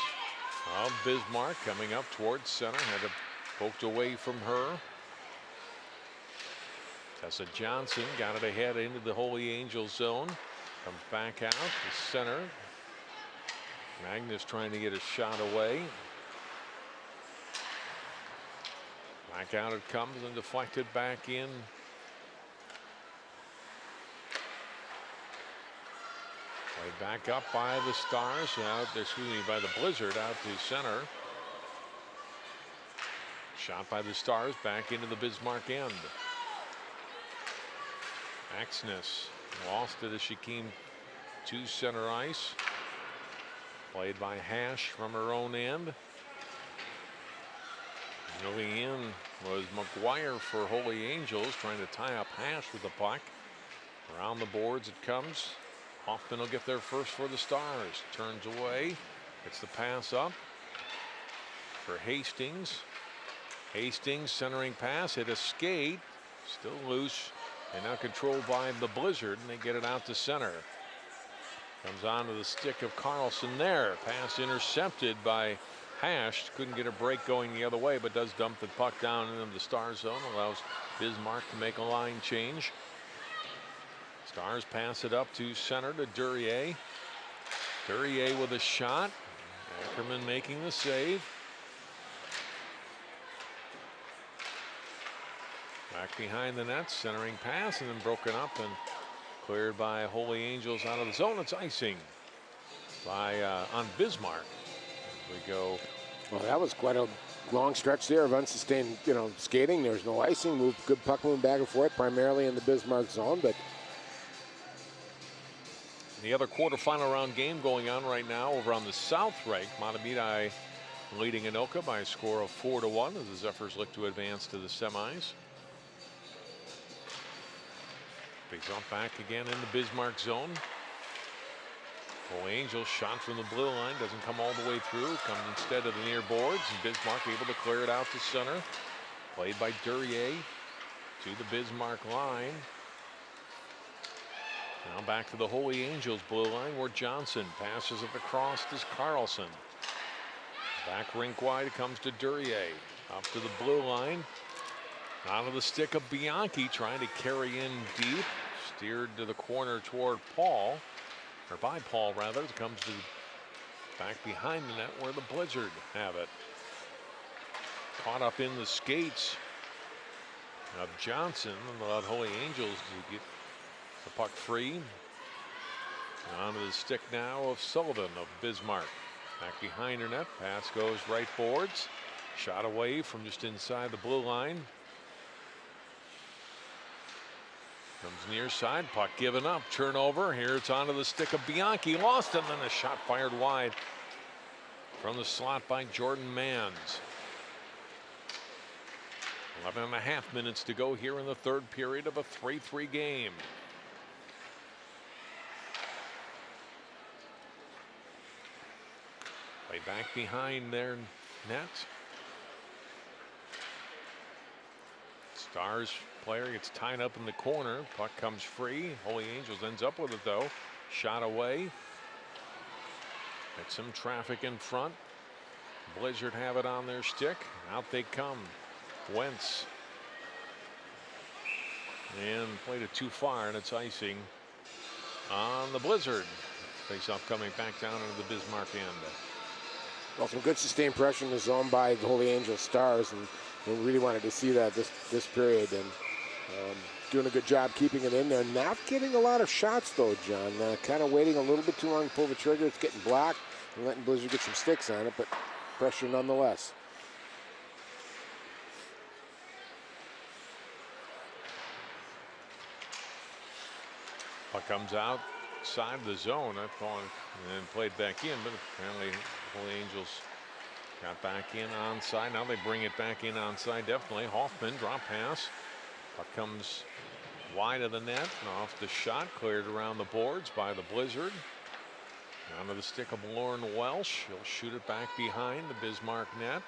of Bismarck, coming up towards center. Had it poked away from her. Tessa Johnson got it ahead into the Holy Angels zone. Comes back out to center. Magnus trying to get a shot away. Back out it comes and deflected back in. Played back up by the Stars. By the Blizzard out to center. Shot by the Stars back into the Bismarck end. Axness lost it as she came to center ice. Played by Hash from her own end. Moving in was McGuire for Holy Angels, trying to tie up Hash with the puck. Around the boards it comes. Hoffman will get there first for the Stars. Turns away. Gets the pass up for Hastings. Hastings centering pass. Hit a skate. Still loose. And now controlled by the Blizzard, and they get it out to center. Comes onto the stick of Carlson there. Pass intercepted by Hash. Couldn't get a break going the other way, but does dump the puck down into the Star zone. Allows Bismarck to make a line change. Stars pass it up to center to Duryea. Duryea with a shot. Ackerman making the save. Back behind the net, centering pass, and then broken up and cleared by Holy Angels out of the zone. It's icing by on Bismarck. We go. Well, that was quite a long stretch there of unsustained, skating. There's no icing. Good puck moving back and forth, primarily in the Bismarck zone, but. The other quarterfinal round game going on right now over on the south rank. Matamidi leading Anoka by a score of 4-1 as the Zephyrs look to advance to the semis. Bigs up back again in the Bismarck zone. Holy Angels shot from the blue line, doesn't come all the way through, comes instead of the near boards, and Bismarck able to clear it out to center. Played by Duryea to the Bismarck line. Now back to the Holy Angels blue line where Johnson passes it across to Carlson. Back rink wide it comes to Duryea. Up to the blue line. Out of the stick of Bianchi, trying to carry in deep. Steered to the corner toward Paul. Or by Paul rather. It comes to back behind the net where the Blizzard have it. Caught up in the skates of Johnson and allowed Holy Angels to get the puck free. Onto the stick now of Sullivan of Bismarck. Back behind her net. Pass goes right boards. Shot away from just inside the blue line. Comes near side. Puck given up. Turnover. Here it's onto the stick of Bianchi. Lost, and then a shot fired wide from the slot by Jordan Mans. 11.5 minutes to go here in the third period of a 3-3 game. Play back behind their net. Stars player gets tied up in the corner. Puck comes free. Holy Angels ends up with it though. Shot away. Got some traffic in front. Blizzard have it on their stick. Out they come. Wentz. And played it too far, and it's icing on the Blizzard. Face-off coming back down into the Bismarck end. Well, some good sustained pressure in the zone by the Holy Angels Stars, and we really wanted to see that this period, and doing a good job keeping it in there. Not getting a lot of shots though, John. Kind of waiting a little bit too long to pull the trigger. It's getting blocked and letting Blizzard get some sticks on it, but pressure nonetheless. Puck comes outside the zone. That ball and then played back in, but apparently Holy Angels got back in onside. Now they bring it back in onside. Definitely. Hoffman drop pass. Puck comes wide of the net and off the shot, cleared around the boards by the Blizzard. Onto the stick of Lauren Welsh. He'll shoot it back behind the Bismarck net.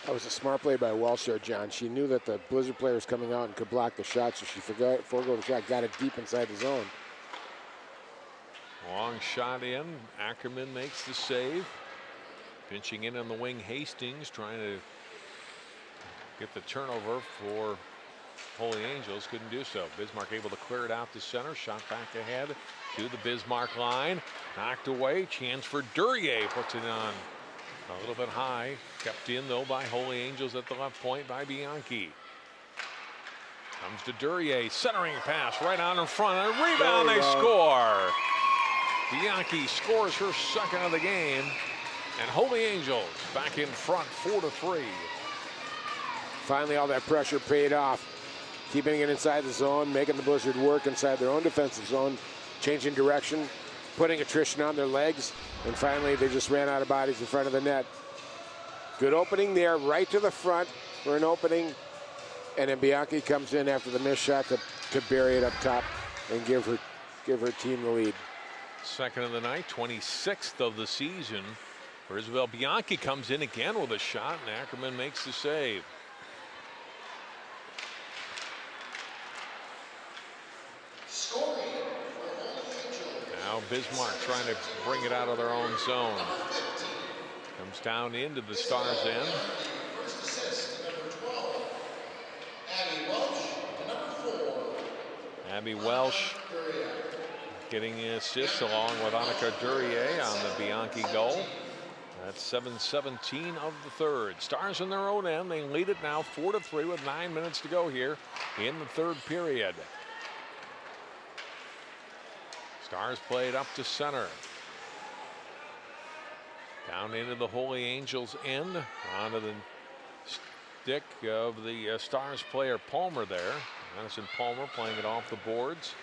That was a smart play by Welsh there, John. She knew that the Blizzard player was coming out and could block the shot, so she forego the shot, got it deep inside the zone. Long shot in. Ackerman makes the save. Pinching in on the wing, Hastings trying to get the turnover for Holy Angels. Couldn't do so. Bismarck able to clear it out to center. Shot back ahead to the Bismarck line. Knocked away. Chance for Duryea. Puts it on a little bit high. Kept in though by Holy Angels at the left point by Bianchi. Comes to Duryea. Centering pass right on in front. And a rebound. They score. Bianchi scores her second of the game. And Holy Angels back in front 4-3. Finally, all that pressure paid off. Keeping it inside the zone, making the Blizzard work inside their own defensive zone, changing direction, putting attrition on their legs, and finally they just ran out of bodies in front of the net. Good opening there, right to the front for an opening, and then Bianchi comes in after the missed shot to bury it up top and give her team the lead. Second of the night, 26th of the season for Isabel. Bianchi comes in again with a shot, and Ackerman makes the save. Now Bismarck trying to bring it out of their own zone. Comes down into the Stars end. Abby Welsh getting the assist along with Annika Duryea on the Bianchi goal. That's 7:17 of the third. Stars in their own end. They lead it now 4-3 with 9 minutes to go here in the third period. Stars played up to center. Down into the Holy Angels end. Onto the stick of the Stars player Palmer there. Madison Palmer playing it off the boards.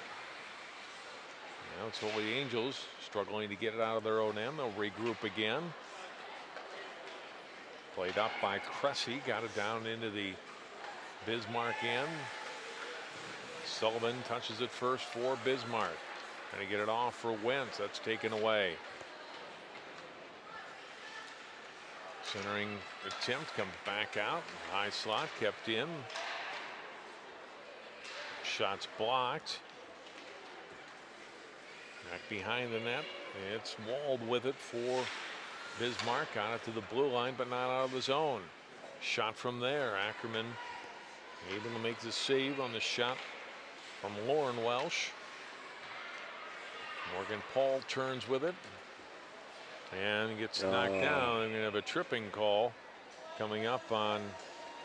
Now it's Holy Angels struggling to get it out of their own end. They'll regroup again. Played up by Cressy. Got it down into the Bismarck end. Sullivan touches it first for Bismarck. Trying to get it off for Wentz. That's taken away. Centering attempt comes back out. High slot kept in. Shots blocked. Back behind the net. It's walled with it for Bismarck. Got it to the blue line, but not out of the zone. Shot from there. Ackerman able to make the save on the shot from Lauren Welsh. Morgan Paul turns with it and gets knocked down. They're going to have a tripping call coming up on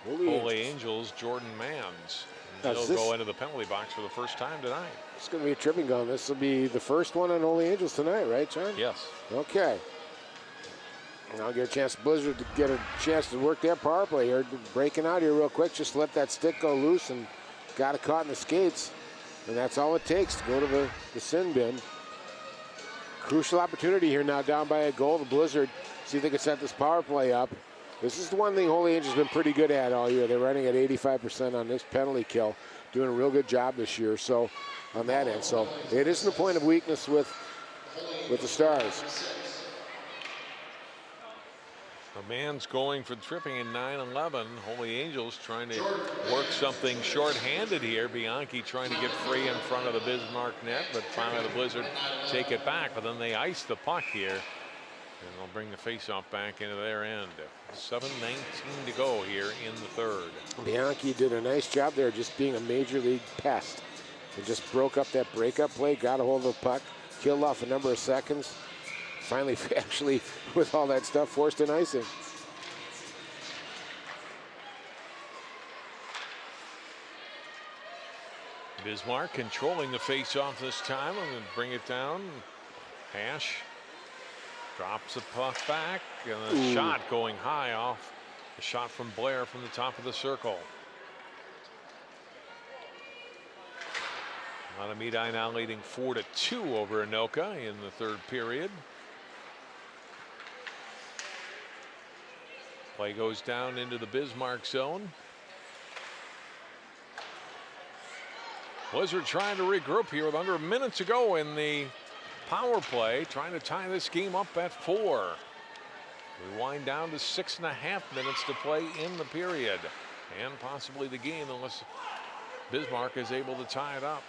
Holy Angels, Jordan Mans. He'll go into the penalty box for the first time tonight. It's going to be a tripping gun. This will be the first one on Holy Angels tonight, right, John? Yes. Okay. Now I'll get a chance, Blizzard, to get a chance to work that power play here. Breaking out here real quick. Just let that stick go loose and got it caught in the skates. And that's all it takes to go to the sin bin. Crucial opportunity here now, down by a goal. The Blizzard, see if they can set this power play up. This is the one thing Holy Angels have been pretty good at all year. They're running at 85% on this penalty kill, doing a real good job this year. So on that end, so it isn't a point of weakness with the Stars. The man's going for tripping in 9-11. Holy Angels trying to work something short-handed here. Bianchi trying to get free in front of the Bismarck net, but finally the Blizzard take it back. But then they ice the puck here. And they'll bring the faceoff back into their end. 7:19 to go here in the third. Bianchi did a nice job there, just being a major league pest. And just broke up that breakup play, got a hold of the puck, killed off a number of seconds. Finally, actually, with all that stuff, forced an icing. Bismarck controlling the faceoff this time and then bring it down. Hash drops the puck back, and a shot going high off the shot from Blair from the top of the circle. Matamidi now leading 4-2 over Anoka in the third period. Play goes down into the Bismarck zone. Blizzard trying to regroup here with under a minute to go in the power play, trying to tie this game up at 4. We wind down to 6.5 minutes to play in the period, and possibly the game unless Bismarck is able to tie it up.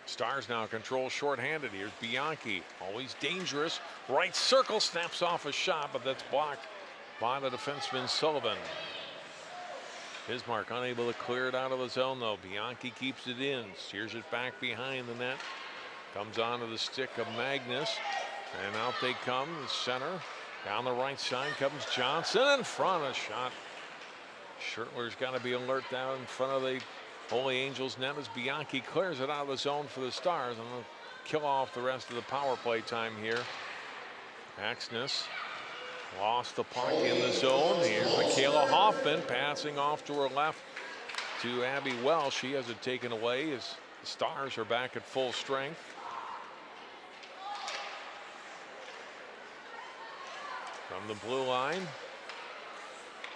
Stars now control shorthanded. Here's Bianchi, always dangerous. Right circle, snaps off a shot, but that's blocked by the defenseman Sullivan. Bismarck unable to clear it out of the zone, though. Bianchi keeps it in, steers it back behind the net. Comes onto the stick of Magnus, and out they come. The center, down the right side comes Johnson in front. A shot. Schertler's got to be alert down in front of the Holy Angels net as Bianchi clears it out of the zone for the Stars, and they'll kill off the rest of the power play time here. Axness lost the puck in the zone. Here's Michaela Hoffman passing off to her left to Abby Welsh. She has it taken away as the Stars are back at full strength. From the blue line,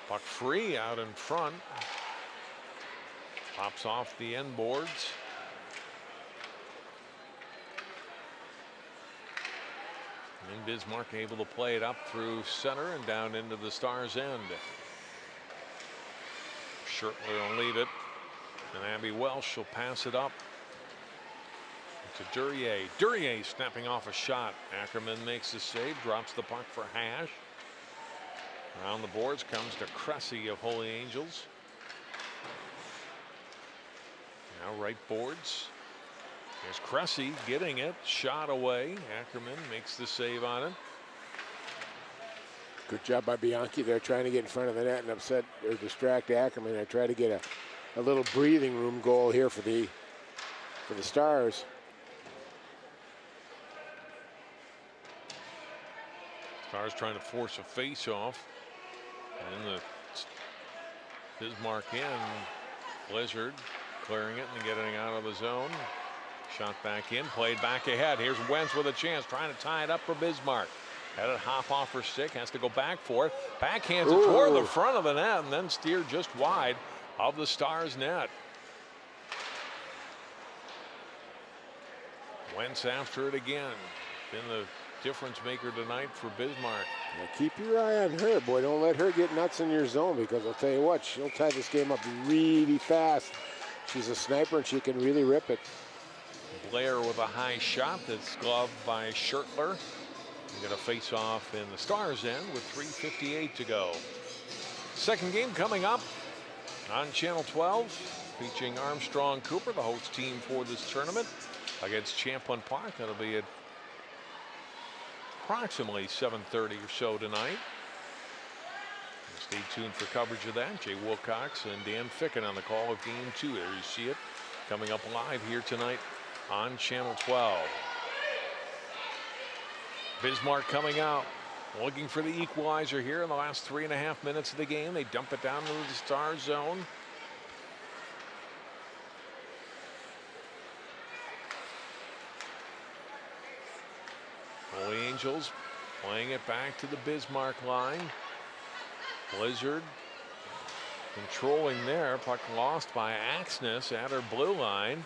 puck free out in front. Pops off the end boards. And Bismarck able to play it up through center and down into the Stars' end. Schertler will leave it, and Abby Welsh will pass it up to Duryea. Duryea snapping off a shot. Ackerman makes the save, drops the puck for Hash. Around the boards comes to Cressy of Holy Angels. Now right boards. There's Cressy getting it, shot away. Ackerman makes the save on it. Good job by Bianchi there, trying to get in front of the net and upset or distract Ackerman. I try to get a little breathing room goal here for the Stars. Stars trying to force a face-off, and the Bismarck in. Blizzard clearing it and getting out of the zone. Shot back in, played back ahead. Here's Wentz with a chance, trying to tie it up for Bismarck. Had it hop off her stick, has to go back for it. Backhands it toward the front of the net and then steered just wide of the Stars' net. Wentz after it again. Been the difference maker tonight for Bismarck. Now keep your eye on her, boy. Don't let her get nuts in your zone, because I'll tell you what, she'll tie this game up really fast. She's a sniper and she can really rip it. Blair with a high shot that's gloved by Schertler. We're going to face off in the Stars' end with 3:58 to go. Second game coming up on Channel 12, featuring Armstrong Cooper, the host team for this tournament, against Champlin Park. That'll be at approximately 7:30 or so tonight. Stay tuned for coverage of that. Jay Wilcox and Dan Ficken on the call of Game 2. There you see it coming up live here tonight on Channel 12. Bismark coming out, looking for the equalizer here in the last 3.5 minutes of the game. They dump it down into the star zone. Holy Angels playing it back to the Bismark line. Blizzard controlling there. Puck lost by Axness at her blue line.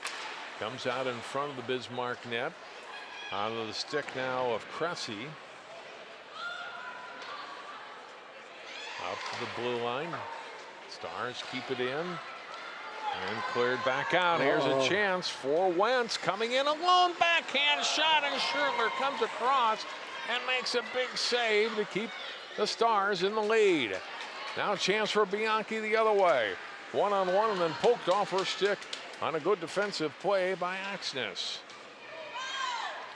Comes out in front of the Bismarck net. Out of the stick now of Cressy. Out to the blue line. Stars keep it in. And cleared back out. Here's a chance for Wentz coming in alone. Backhand shot, and Schertler comes across and makes a big save to keep the Stars in the lead. Now a chance for Bianchi the other way. One-on-one and then poked off her stick on a good defensive play by Axness.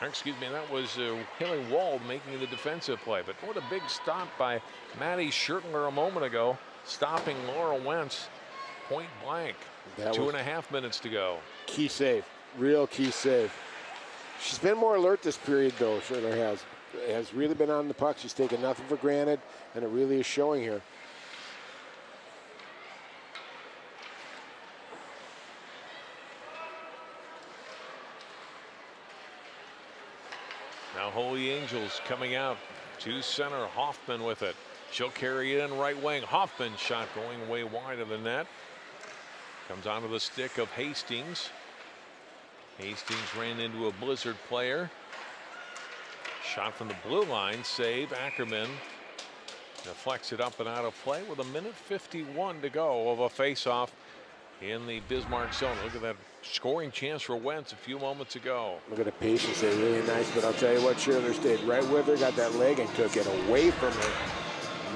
Excuse me, that was Haley Wald making the defensive play. But what a big stop by Maddie Schertler a moment ago, stopping Laura Wentz point blank. 2.5 minutes to go. Key save, real key save. She's been more alert this period, though. Schertler has really been on the puck. She's taken nothing for granted, and it really is showing here. Now Holy Angels coming out to center. Hoffman with it. She'll carry it in right wing. Hoffman shot going way wide of the net. Comes onto the stick of Hastings. Hastings ran into a Blizzard player. Shot from the blue line. Save. Ackerman deflects it up and out of play with 1:51 to go of a face-off in the Bismarck zone. Look at that scoring chance for Wentz a few moments ago. Look at the patience there, really nice. But I'll tell you what, Schertler stayed right with her, got that leg and took it away from her.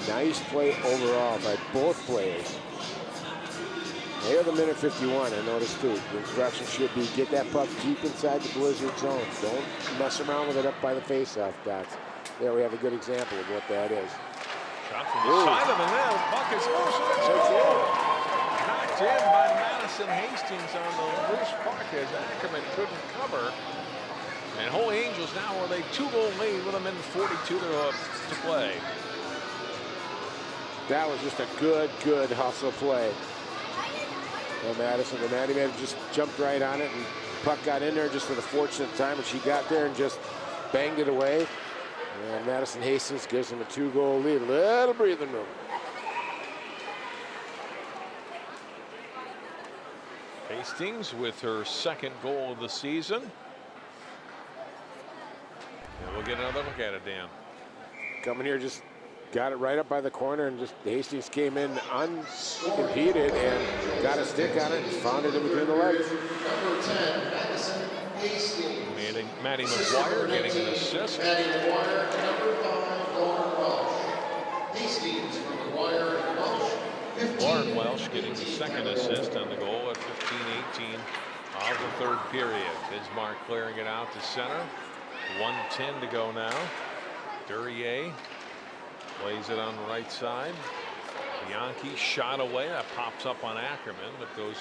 Nice play overall by both players. Here the 1:51, I noticed too. The instruction should be get that puck deep inside the Blizzard zone. Don't mess around with it up by the face-off dots. There we have a good example of what that is. Shot from the side of the net. Puck is knocked in by Madison Hastings on the loose puck as Ackerman couldn't cover. And Holy Angels now with a 2-goal lead with 1:42 to play. That was just a good hustle play. Well, Madison, the Maddie man just jumped right on it, and puck got in there just at a fortunate time, and she got there and just banged it away. And Madison Hastings gives him a 2-goal lead. A little breathing room. Hastings with her second goal of the season. And we'll get another look at it, Dan. Coming here, just got it right up by the corner, and just Hastings came in unimpeded and got a stick on it and found it in between the legs. Number 10, Madison Hastings. Maddie McGuire getting an assist. Maddie McGuire, number 5, Lauren Welsh. Hastings from McGuire and Welsh. Lauren Welsh getting the second assist on the goal at 15-18 of the third period. Bismarck clearing it out to center. 1:10 to go now. Duryea plays it on the right side. Bianchi shot away. That pops up on Ackerman, but goes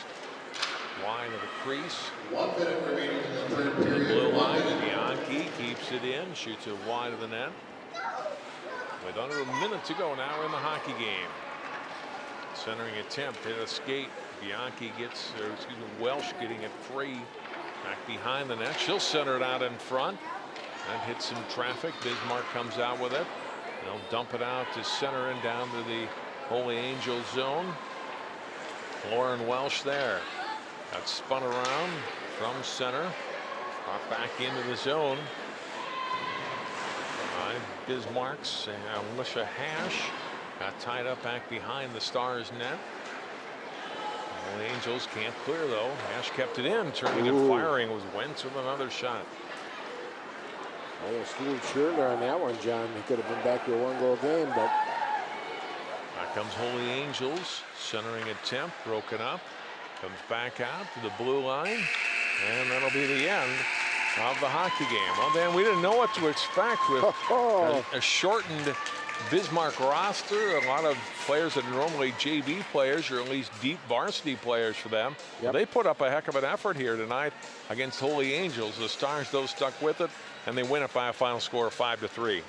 wide of the crease. 1 minute remaining in the third period. Blue line. Bianchi keeps it in, shoots it wide of the net. With under a minute to go now in the hockey game. Centering attempt, hit a skate. Bianchi gets, Welsh getting it free. Back behind the net. She'll center it out in front. That hits some traffic. Bismarck comes out with it. They'll dump it out to center and down to the Holy Angels zone. Lauren Welsh there. Got spun around from center. Brought back into the zone. By Bismarck's Alicia Hash. Got tied up back behind the Stars net. Holy Angels can't clear though. Hash kept it in. Turning and firing was Wentz with another shot. Oh, Steve Schertler on that one, John. He could have been back to a 1-goal game, but. Back comes Holy Angels. Centering attempt, broken up. Comes back out to the blue line. And that'll be the end of the hockey game. Well, Dan, we didn't know what to expect with a shortened Bismarck roster, a lot of players that are normally JV players, or at least deep varsity players for them. Yep. They put up a heck of an effort here tonight against Holy Angels. The Stars, though, stuck with it, and they win it by a final score of 5-3.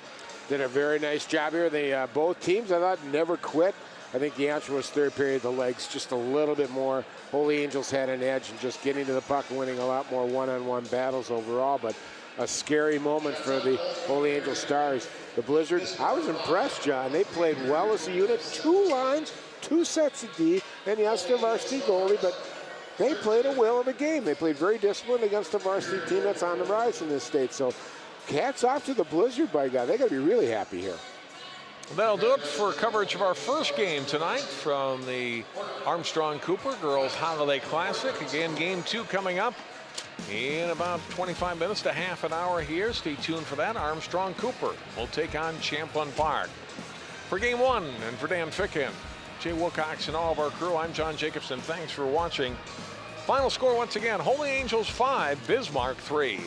Did a very nice job here. They both teams, I thought, never quit. I think the answer was third period, the legs just a little bit more. Holy Angels had an edge and just getting to the puck and winning a lot more one-on-one battles overall, but a scary moment for the Holy Angel Stars. The Blizzard, I was impressed, John. They played well as a unit, 2 lines, 2 sets of D, and yes, they're varsity goalie, but they played a whale of a game. They played very disciplined against a varsity team that's on the rise in this state. So hats off to the Blizzard, by God. They got to be really happy here. That'll do it for coverage of our first game tonight from the Armstrong Cooper Girls Holiday Classic. Again, game 2 coming up in about 25 minutes to half an hour here. Stay tuned for that. Armstrong Cooper will take on Champlin Park. For game 1 and for Dan Ficken, Jay Wilcox, and all of our crew, I'm John Jacobson. Thanks for watching. Final score once again, Holy Angels 5, Bismarck 3.